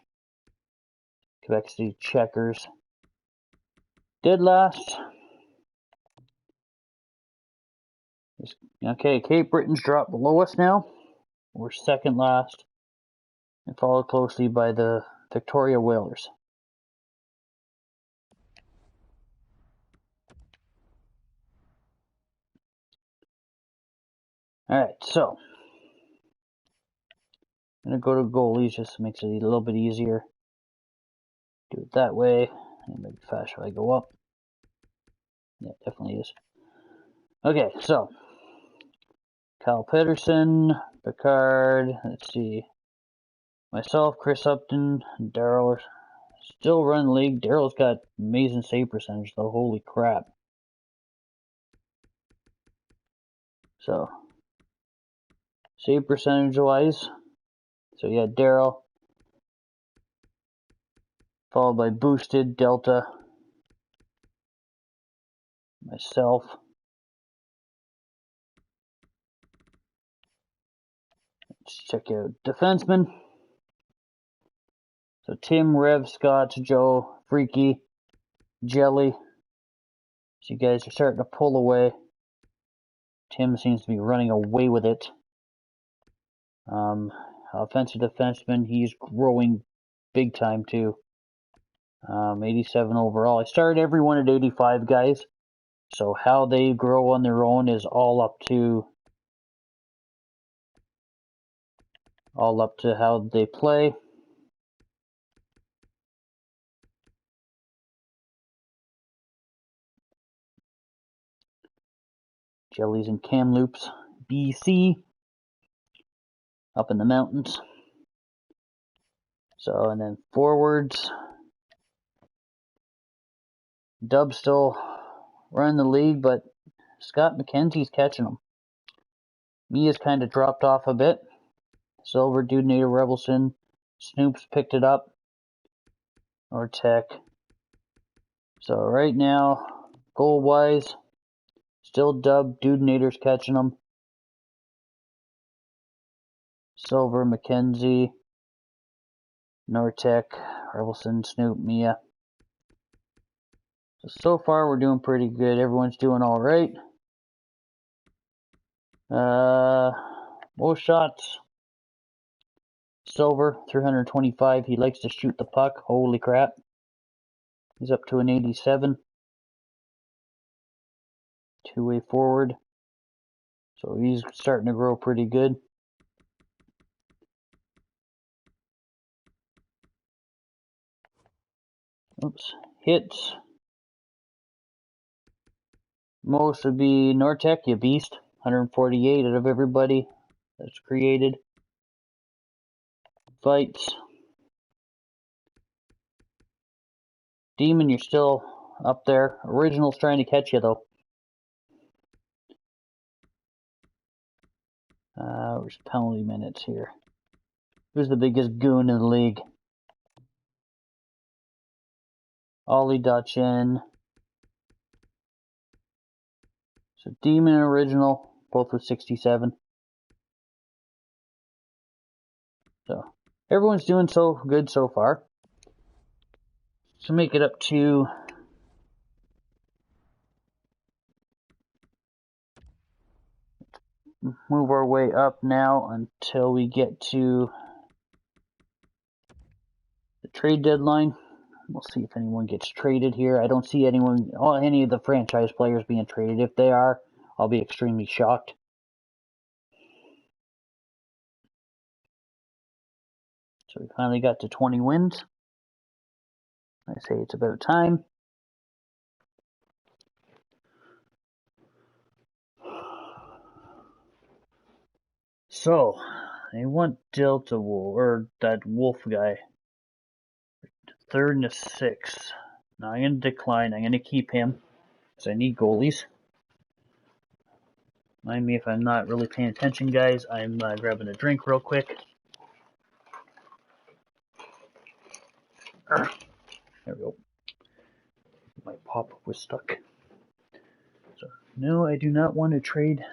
Quebec City Checkers. Dead last. Okay, Cape Breton's dropped below us now. We're second last, and followed closely by the Victoria Whalers. Alright, so I'm going to go to goalies, just makes it a little bit easier. Do it that way. And maybe faster if I go up. Yeah, definitely is. Okay, so Kyle Pedersen, Picard, let's see. Myself, Chris Upton, and Daryl still run the league. Daryl's got amazing save percentage though, holy crap. So, save percentage wise, so yeah, Daryl, followed by Boosted, Delta, myself. Let's check out defensemen. So Tim, Rev, Scott, Joe, Freaky, Jelly. So you guys are starting to pull away. Tim seems to be running away with it. Offensive defenseman, he's growing big time too. 87 overall. I started everyone at 85, guys. So how they grow on their own is all up to how they play. Jellies and Kamloops, BC, up in the mountains. So, and then forwards, Dub's still running the league, but Scott McKenzie's catching them. Mia's kind of dropped off a bit. Silver, Dude, Nader, Rebelson, Snoop's picked it up. Norteck. So right now, goal-wise, still Dub, Dude, Nader's catching them. Silver, McKenzie, Norteck, Rebelson, Snoop, Mia. So far we're doing pretty good. Everyone's doing all right. Most shots. Silver, 325. He likes to shoot the puck. Holy crap. He's up to an 87. Two-way forward. So he's starting to grow pretty good. Oops. Hits. Most would be Norteck, you beast. 148 out of everybody that's created. Fights. Demon, you're still up there. Original's trying to catch you, though. Where's penalty minutes here? Who's the biggest goon in the league? Ollie Dutchin. So Demon and Original, both with 67. So everyone's doing so good so far. So make it up to move our way up now until we get to the trade deadline. We'll see if anyone gets traded here. I don't see any of the franchise players being traded. If they are, I'll be extremely shocked. So we finally got to 20 wins. I say it's about time. So, they want Delta Wolf, or that Wolf guy. 3rd and a 6th. Now I'm going to decline. I'm going to keep him, because I need goalies. Mind me if I'm not really paying attention, guys. I'm grabbing a drink real quick. There we go. My pop-up was stuck. So, no, I do not want to trade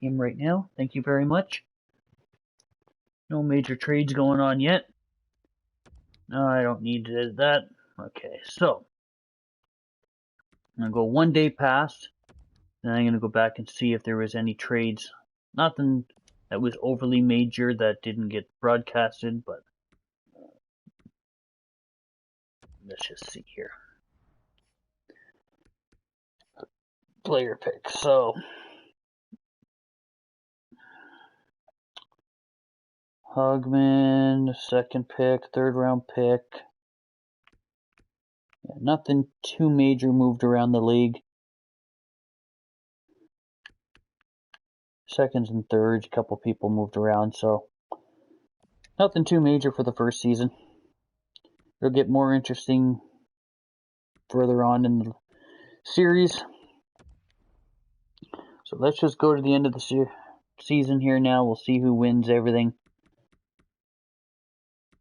him right now. Thank you very much. No major trades going on yet. No, I don't need that. Okay, so I'm going to go 1 day past. Then I'm going to go back and see if there was any trades. Nothing that was overly major that didn't get broadcasted, but let's just see here. Player pick. So Hogman, second pick, third round pick. Yeah, nothing too major moved around the league. Seconds and thirds, a couple people moved around, so nothing too major for the first season. It'll get more interesting further on in the series. So let's just go to the end of the season here now. We'll see who wins everything.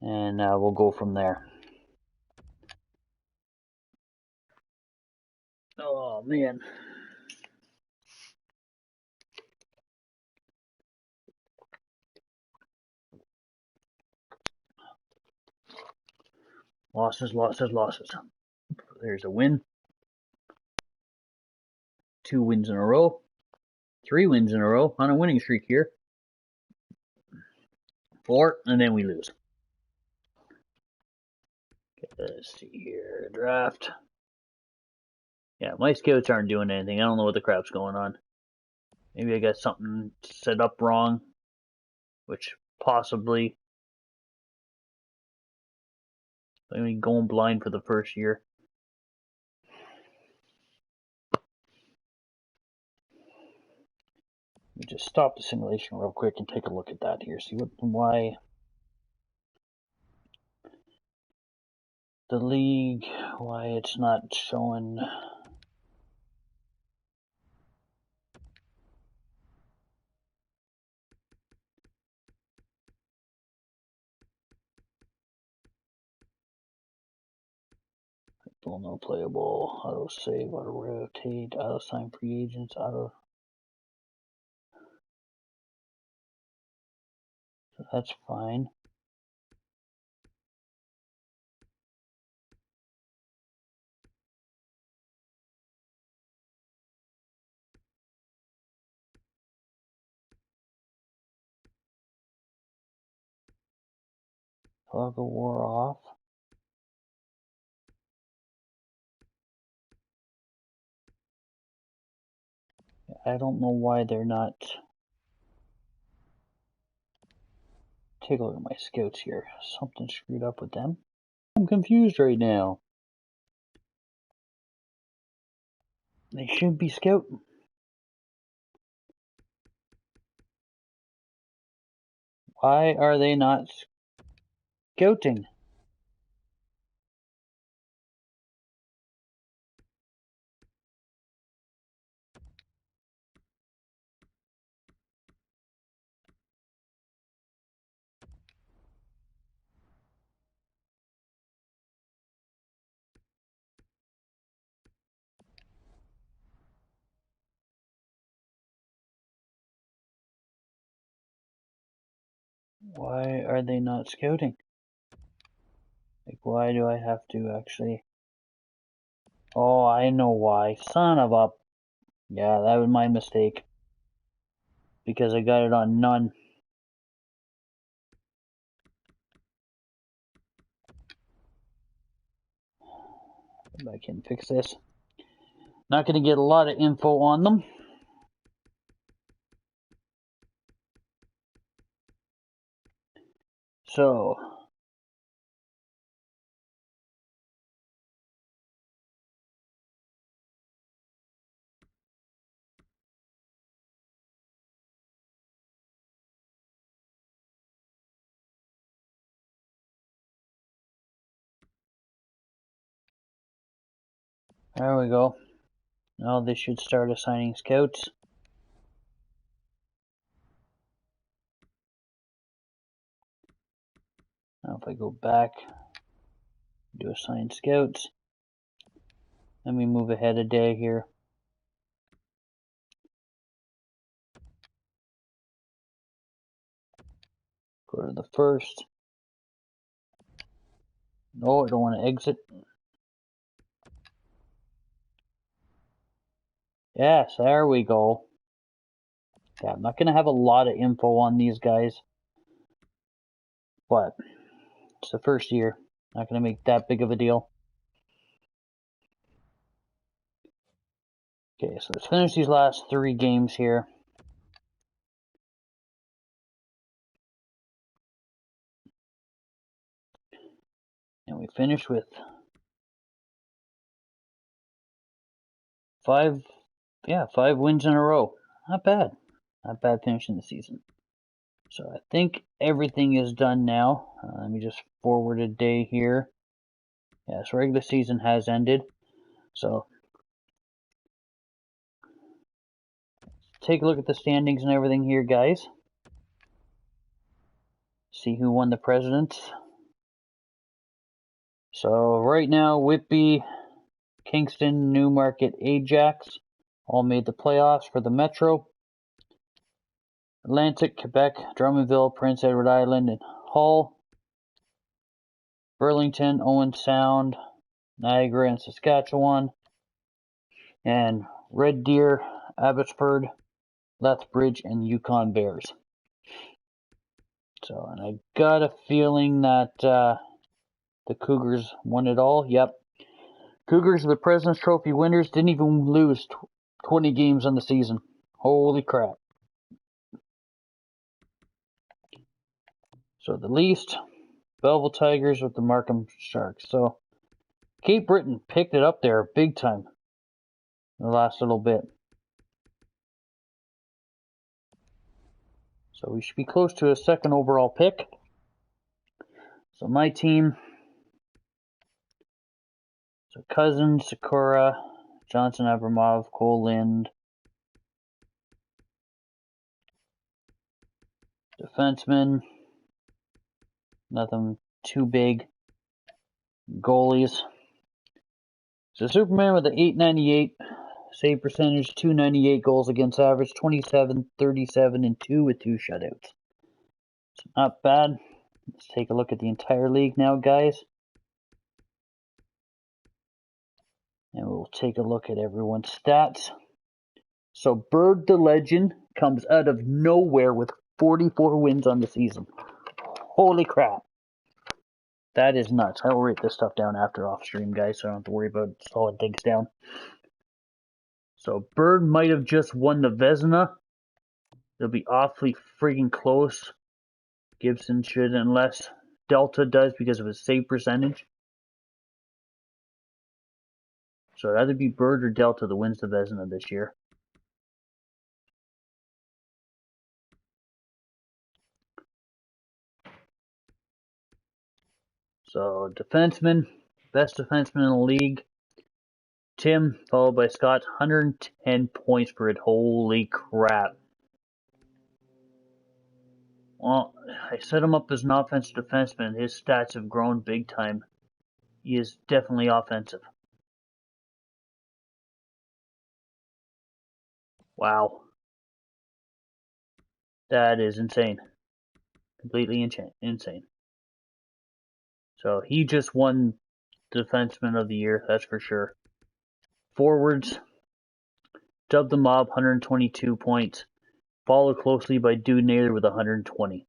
And we'll go from there. Oh, man. Losses, losses, losses. There's a win. 2 wins in a row. 3 wins in a row on a winning streak here. 4, and then we lose. Okay, let's see here. Draft. Yeah, my scouts aren't doing anything. I don't know what the crap's going on. Maybe I got something set up wrong, which possibly. I mean, going blind for the first year. Let me just stop the simulation real quick and take a look at that here. See why the league, why it's not showing. No playable, auto save, auto rotate, auto sign free agents, auto. So that's fine. Toggle war off. I don't know why they're not. Take a look at my scouts here. Something screwed up with them. I'm confused right now. They should be scouting. Why are they not scouting? Why are they not scouting? Like, why do I have to actually? Oh, I know why. Son of a. Yeah, that was my mistake. Because I got it on none. I can fix this. Not going to get a lot of info on them. So, there we go. Now they should start assigning scouts. Now if I go back, do assign scouts. Let me move ahead a day here. Go to the first. No, I don't want to exit. Yes, there we go. Yeah, I'm not going to have a lot of info on these guys. But it's the first year. Not going to make that big of a deal. Okay, so let's finish these last 3 games here. And we finished with 5 wins in a row. Not bad. Not bad finishing the season. So I think everything is done now. Let me just forward a day here. Yes, regular season has ended. So take a look at the standings and everything here, guys. See who won the Presidents. So right now, Whitby, Kingston, Newmarket, Ajax all made the playoffs for the Metro. Atlantic, Quebec, Drummondville, Prince Edward Island, and Hull. Burlington, Owen Sound, Niagara, and Saskatchewan. And Red Deer, Abbotsford, Lethbridge, and Yukon Bears. So, and I got a feeling that the Cougars won it all. Yep. Cougars are the President's Trophy winners. Didn't even lose 20 games on the season. Holy crap. So the least, Belleville Tigers with the Markham Sharks. So Cape Breton picked it up there big time in the last little bit. So we should be close to a second overall pick. So my team, so Cousins, Sakura, Johnson, Abramov, Cole Lind. Defensemen, nothing too big. Goalies. So Superman with an 898 save percentage, 298 goals against average, 27, 37, and 2 with 2 shutouts. So not bad. Let's take a look at the entire league now, guys. And we'll take a look at everyone's stats. So Bird the Legend comes out of nowhere with 44 wins on the season. Holy crap. That is nuts. I will write this stuff down after off stream, guys, so I don't have to worry about slowing things down. So Bird might have just won the Vezina. It'll be awfully friggin' close. Gibson should, unless Delta does because of his save percentage. So it'll either be Bird or Delta that wins the Vezina this year. So defenseman, best defenseman in the league. Tim, followed by Scott, 110 points per hit. Holy crap. Well, I set him up as an offensive defenseman. His stats have grown big time. He is definitely offensive. Wow. That is insane. Completely insane. So he just won Defenseman of the Year, that's for sure. Forwards, Dub the Mob, 122 points. Followed closely by Dude Nader with 120.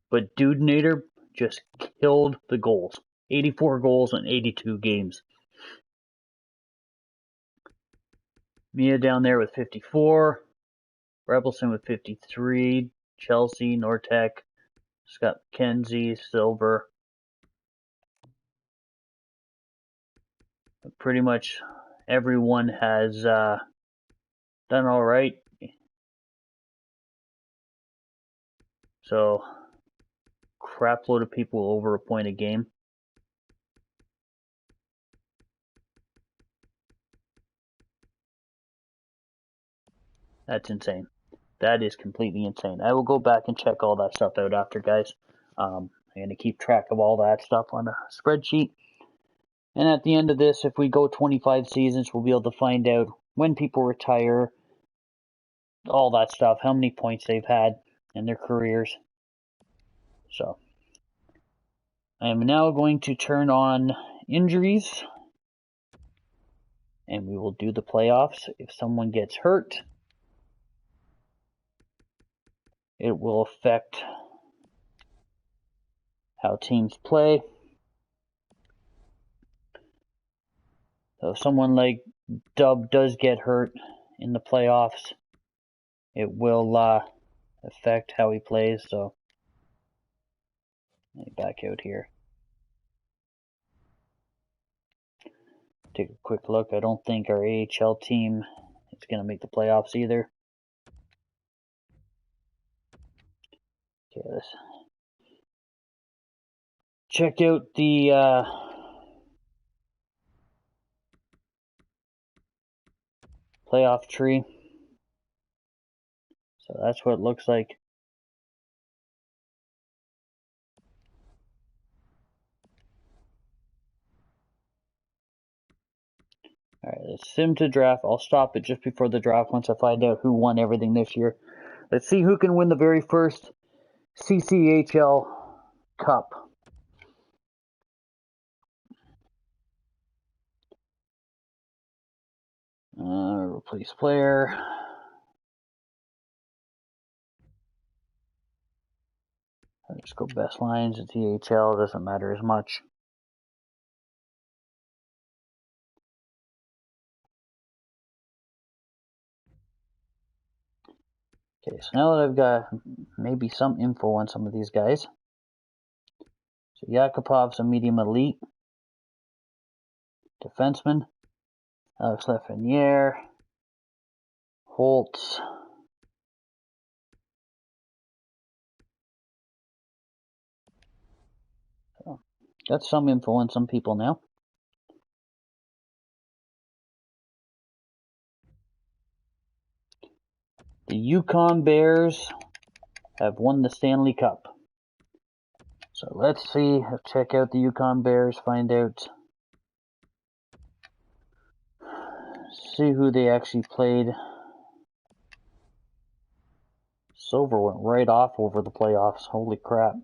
But Dude Nader just killed the goals. 84 goals in 82 games. Mia down there with 54. Rebelson with 53. Chelsea, Norteck, Scott McKenzie, Silver. Pretty much everyone has done all right. So, crap load of people over a point a game. That's insane. That is completely insane. I will go back and check all that stuff out after, guys. I'm going to keep track of all that stuff on a spreadsheet. And at the end of this, if we go 25 seasons, we'll be able to find out when people retire, all that stuff, how many points they've had in their careers. So, I am now going to turn on injuries, and we will do the playoffs. If someone gets hurt, it will affect how teams play. So if someone like Dub does get hurt in the playoffs, it will affect how he plays. So let me back out here. Take a quick look. I don't think our AHL team is going to make the playoffs either. Okay, let's check out the playoff tree. So that's what it looks like. Alright, let's sim to draft. I'll stop it just before the draft once I find out who won everything this year. Let's see who can win the very first CCHL Cup. Replace player. I'll just go best lines at THL. Doesn't matter as much. Okay, so now that I've got maybe some info on some of these guys. So Yakupov's a medium elite. Defenseman. Alex Lafreniere. Holtz. So, got some info on some people now. The Yukon Bears have won the Stanley Cup. So let's see, check out the Yukon Bears, find out, see who they actually played. Silver went right off over the playoffs. Holy crap.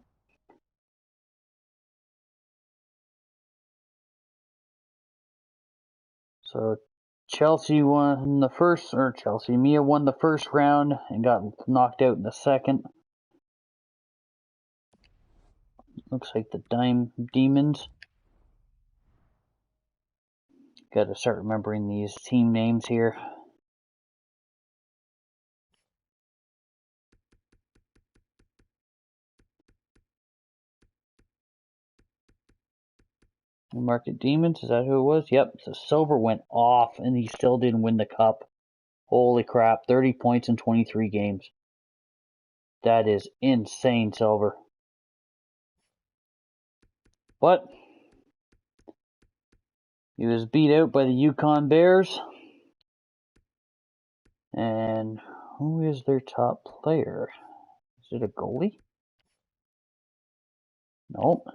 So Chelsea won the first, or Chelsea, Mia won the first round and got knocked out in the second. Looks like the Demons. Got to start remembering these team names here. Market Demons, is that who it was? Yep, so Silver went off and he still didn't win the cup. Holy crap, 30 points in 23 games. That is insane, Silver. But he was beat out by the Yukon Bears. And who is their top player? Is it a goalie? Nope.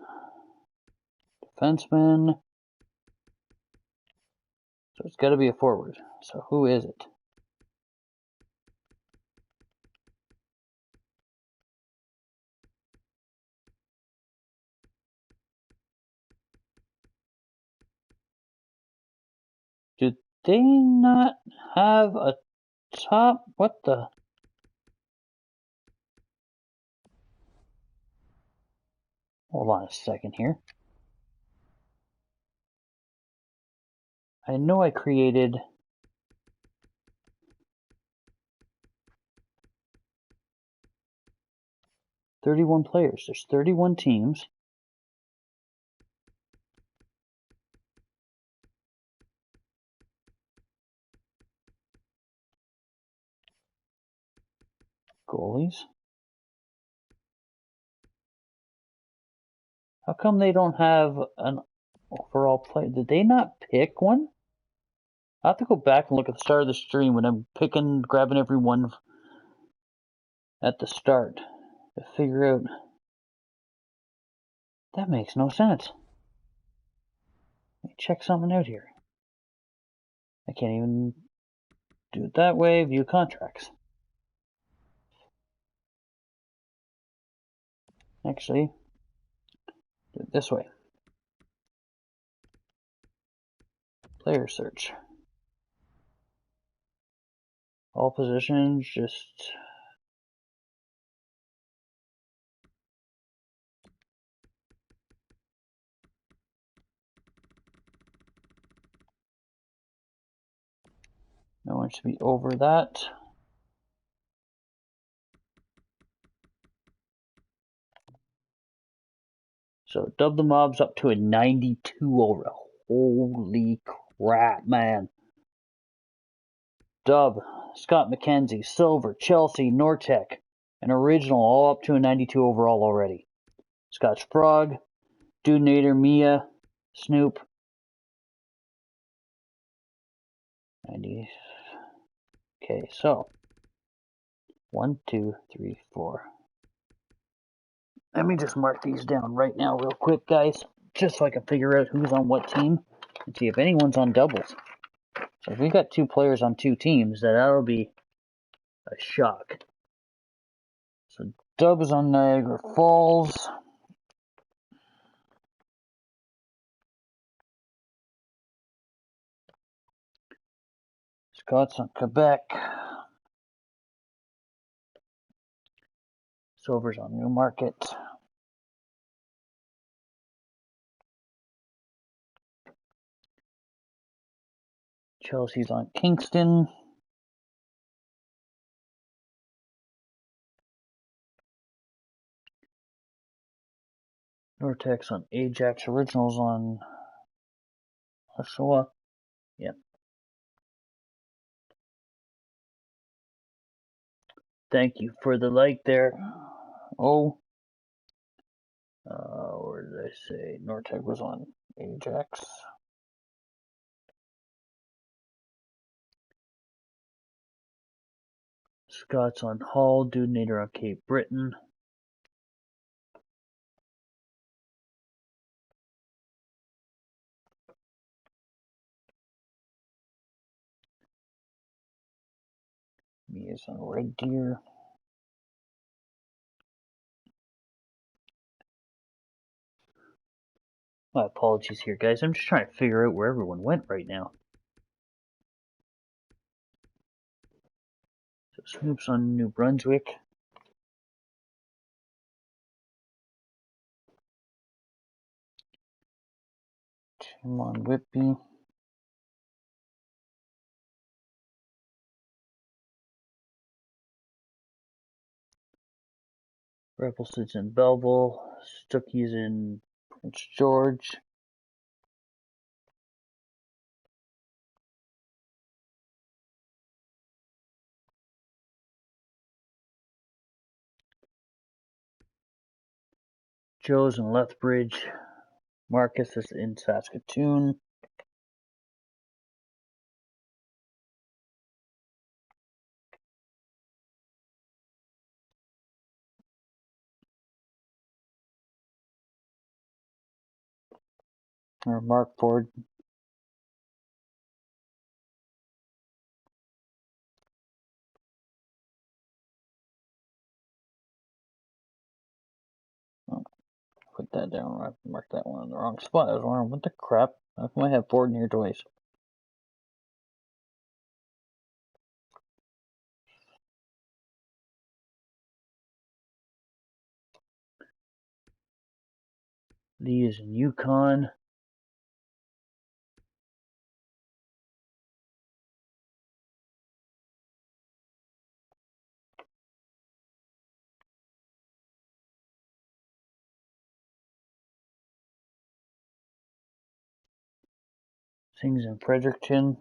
Defenseman. So it's got to be a forward. So who is it? Did they not have a top? What the? Hold on a second here. I know I created .31 players. There's 31 teams. Goalies. How come they don't have an overall player? Did they not pick one? I have to go back and look at the start of the stream when I'm grabbing everyone at the start to figure out. That makes no sense. Let me check something out here. I can't even do it that way. View contracts. Actually, do it this way. Player search. All positions, just no one should be over that. So dub the mobs up to a 92 overall. Holy Rat man. Dub, Scott McKenzie, Silver, Chelsea, Norteck, an original, all up to a 92 overall already. Scotch Frog, Dude Nader, Mia, Snoop. 90. Okay, so 1, 2, 3, 4. Let me just mark these down right now real quick, guys, just so I can figure out who's on what team and see if anyone's on doubles. So if we've got 2 players on 2 teams, that'll be a shock. So Dub is on Niagara Falls. Scott's on Quebec. Silver's on Newmarket. Chelsea's on Kingston. Norteck's on Ajax. Originals on Oshawa. Yep. Thank you for the like there. Oh. Where did I say? Norteck was on Ajax. Scott's on Hull. Dude Nader on Cape Breton. Mia's on Red Deer. My apologies here, guys. I'm just trying to figure out where everyone went right now. So Snoop's on New Brunswick. Tim on Whitby. Rebelson's in Belleville. Stuckey's in Prince George. Joe's in Lethbridge. Marcus is in Saskatoon. Or Mark Ford. Oh, put that down. I marked that one in the wrong spot. I was wondering, what the crap? How come I have Ford in here twice? Lee is in Yukon. Sings in Fredericton.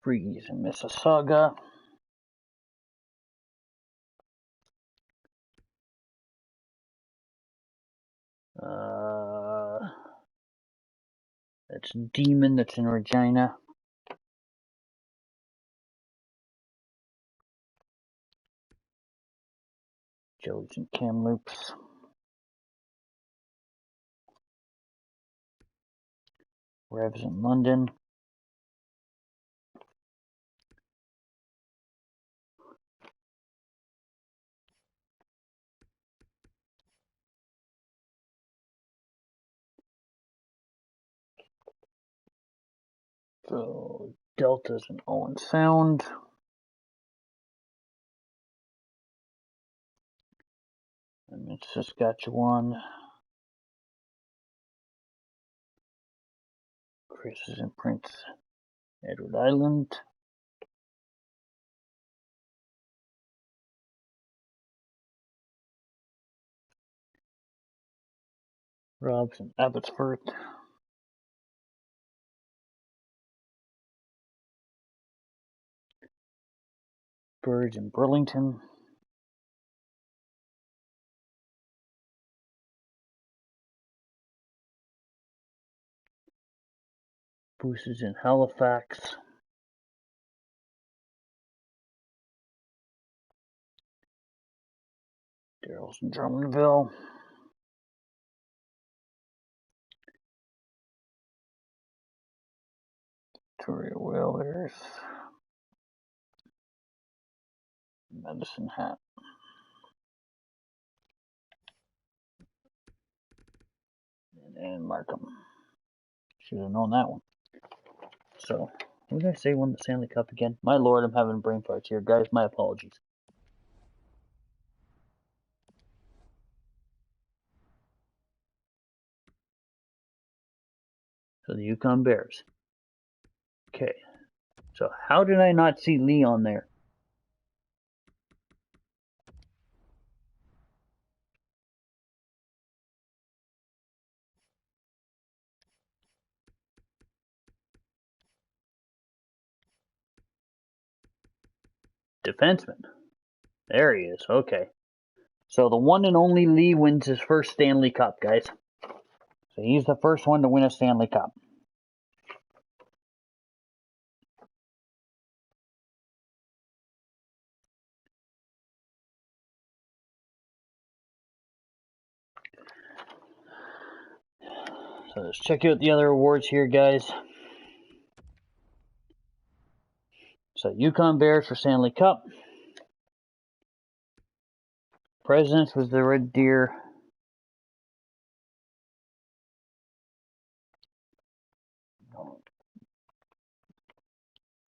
Free's in Mississauga. That's Demon, that's in Regina. Joey's in Kamloops. Rev's in London. So Delta's and Owen Sound. I'm in Saskatchewan. Chris is in Prince Edward Island. Rob's in Abbotsford. Bird's in Burlington. Bruce is in Halifax. Daryl's in Drummondville. Victoria Whalers. Medicine Hat. And Markham. Should have known that one. So, who did I say won the Stanley Cup again? My lord, I'm having brain farts here. Guys, my apologies. So the Yukon Bears. Okay. So how did I not see Lee on there? Defenseman. There he is. Okay. So the one and only Lee wins his first Stanley Cup, guys. So he's the first one to win a Stanley Cup. So let's check out the other awards here, guys. So Yukon Bears for Stanley Cup. Presidents was the Red Deer.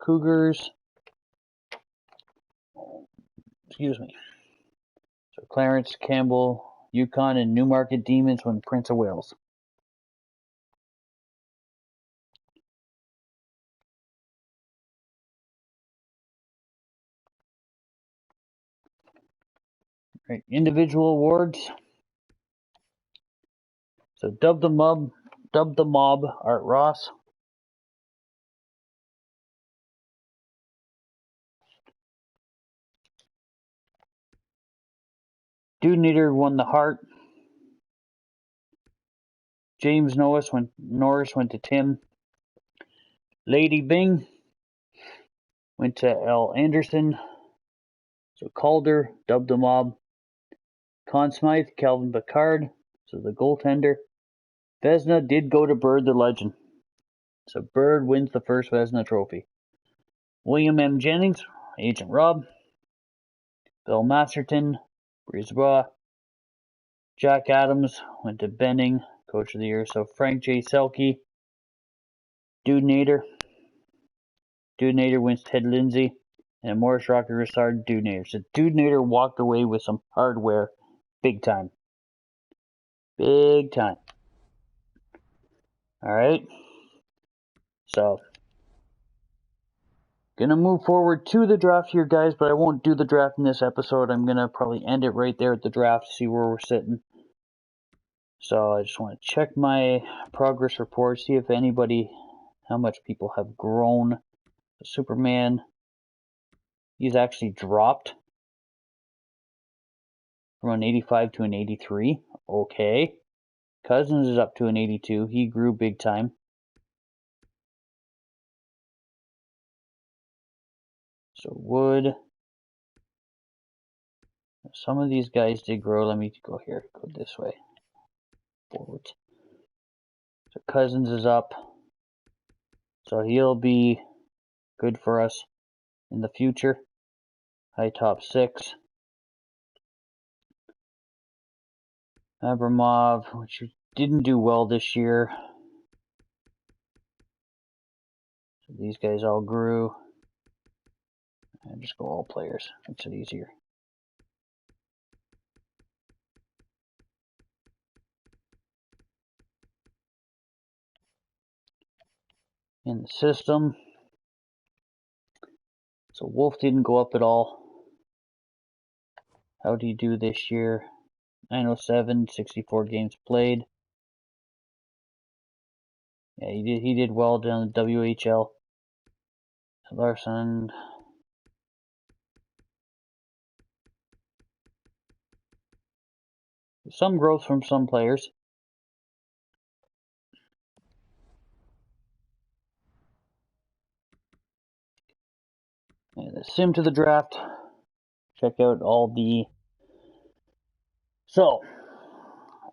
Cougars. Excuse me. So Clarence, Campbell, Yukon, and Newmarket Demons won Prince of Wales. Right, individual awards. So Dub the Mob, Art Ross. Dude Neater won the Hart. James Norris went to Tim. Lady Bing went to L. Anderson. So Calder, Dub the Mob. Conn Smythe, Calvin Picard. So the goaltender. Vezina did go to Bird the Legend. So Bird wins the first Vezina trophy. William M. Jennings, Agent Rob. Bill Masterton, Brisbois. Jack Adams went to Benning, Coach of the Year. So Frank J. Selke. Dude Nader. Dude Nader wins Ted Lindsay. And Morris Rocker Rissard, Dude Nader. So Dude Nader walked away with some hardware big time. Big time. Alright. So, gonna move forward to the draft here, guys, but I won't do the draft in this episode. I'm gonna probably end it right there at the draft, see where we're sitting. So I just want to check my progress report, see if how much people have grown. Superman, he's actually dropped from an 85 to an 83. Okay. Cousins is up to an 82. He grew big time. So Wood. Some of these guys did grow. Let me go here. Go this way. Forwards. So Cousins is up. So he'll be good for us in the future. High top 6. Abramov, which didn't do well this year. So these guys all grew. And just go all players. Makes it easier. In the system. So Wolf didn't go up at all. How did he do this year? 907, 64 games played. Yeah, he did well down the WHL. Larson. Some growth from some players. And the sim to the draft. Check out all the. So,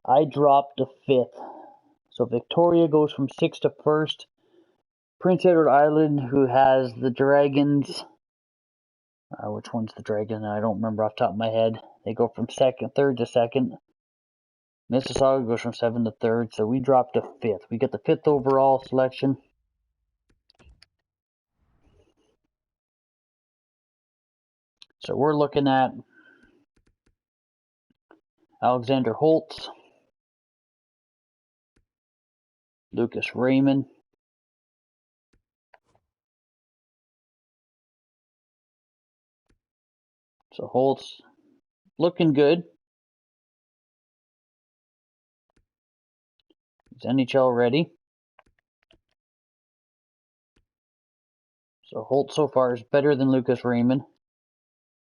I dropped a 5th. So Victoria goes from 6th to 1st. Prince Edward Island, who has the Dragons. Which one's the Dragon? I don't remember off the top of my head. They go from 3rd to 2nd. Mississauga goes from 7th to 3rd. So we dropped a 5th. We get the 5th overall selection. So we're looking at Alexander Holtz, Lucas Raymond, so Holtz looking good. He's NHL ready. So Holtz so far is better than Lucas Raymond,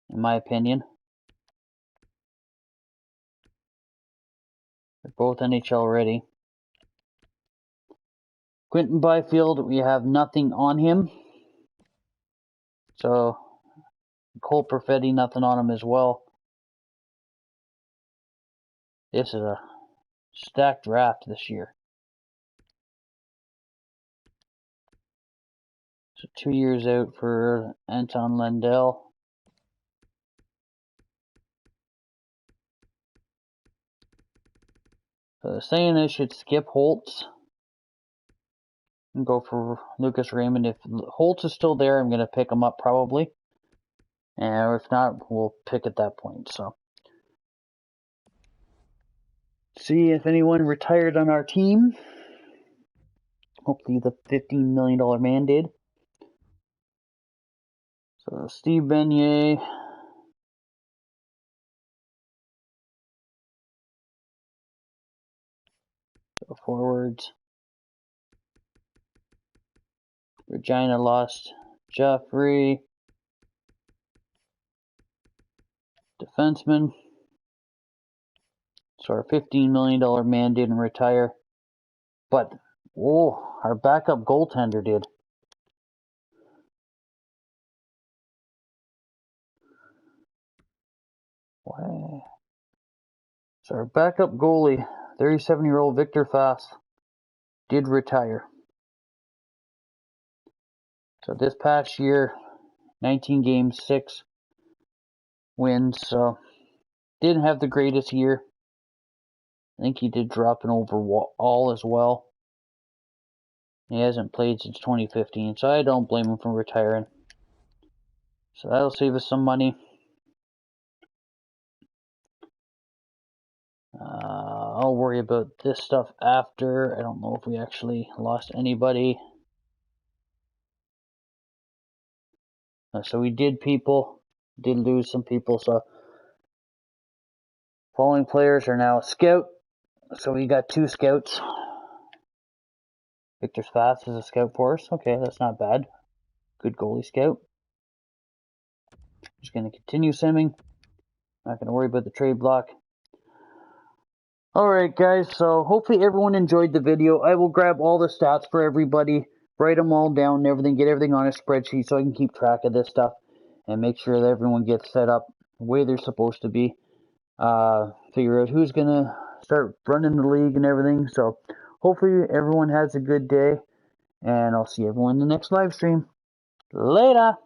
in my opinion. They're both NHL ready. Quentin Byfield, we have nothing on him. So Cole Perfetti, nothing on him as well. This is a stacked draft this year. So 2 years out for Anton Lundell. So saying I should skip Holtz and go for Lucas Raymond. If Holtz is still there, I'm going to pick him up probably. And if not, we'll pick at that point. So, see if anyone retired on our team. Hopefully the $15 million man did. So, Steve Beignet. So, forwards. Regina lost Joffrey. Defenseman. So, our $15 million man didn't retire. But, our backup goaltender did. Why? So, our backup goalie, 37-year-old Victor Fast, did retire. So, this past year, 19 games, 6 wins. So, didn't have the greatest year. I think he did drop an overall as well. He hasn't played since 2015, so I don't blame him for retiring. So that'll save us some money. I'll worry about this stuff after. I don't know if we actually lost anybody. So we did lose some people. So following players are now a scout. So we got 2 scouts. Victor Fast is a scout for us. Okay, that's not bad. Good goalie scout. Just going to continue simming. Not going to worry about the trade block. Alright guys, so hopefully everyone enjoyed the video. I will grab all the stats for everybody, write them all down and everything, get everything on a spreadsheet so I can keep track of this stuff and make sure that everyone gets set up the way they're supposed to be. Figure out who's going to start running the league and everything. So hopefully everyone has a good day and I'll see everyone in the next live stream. Later!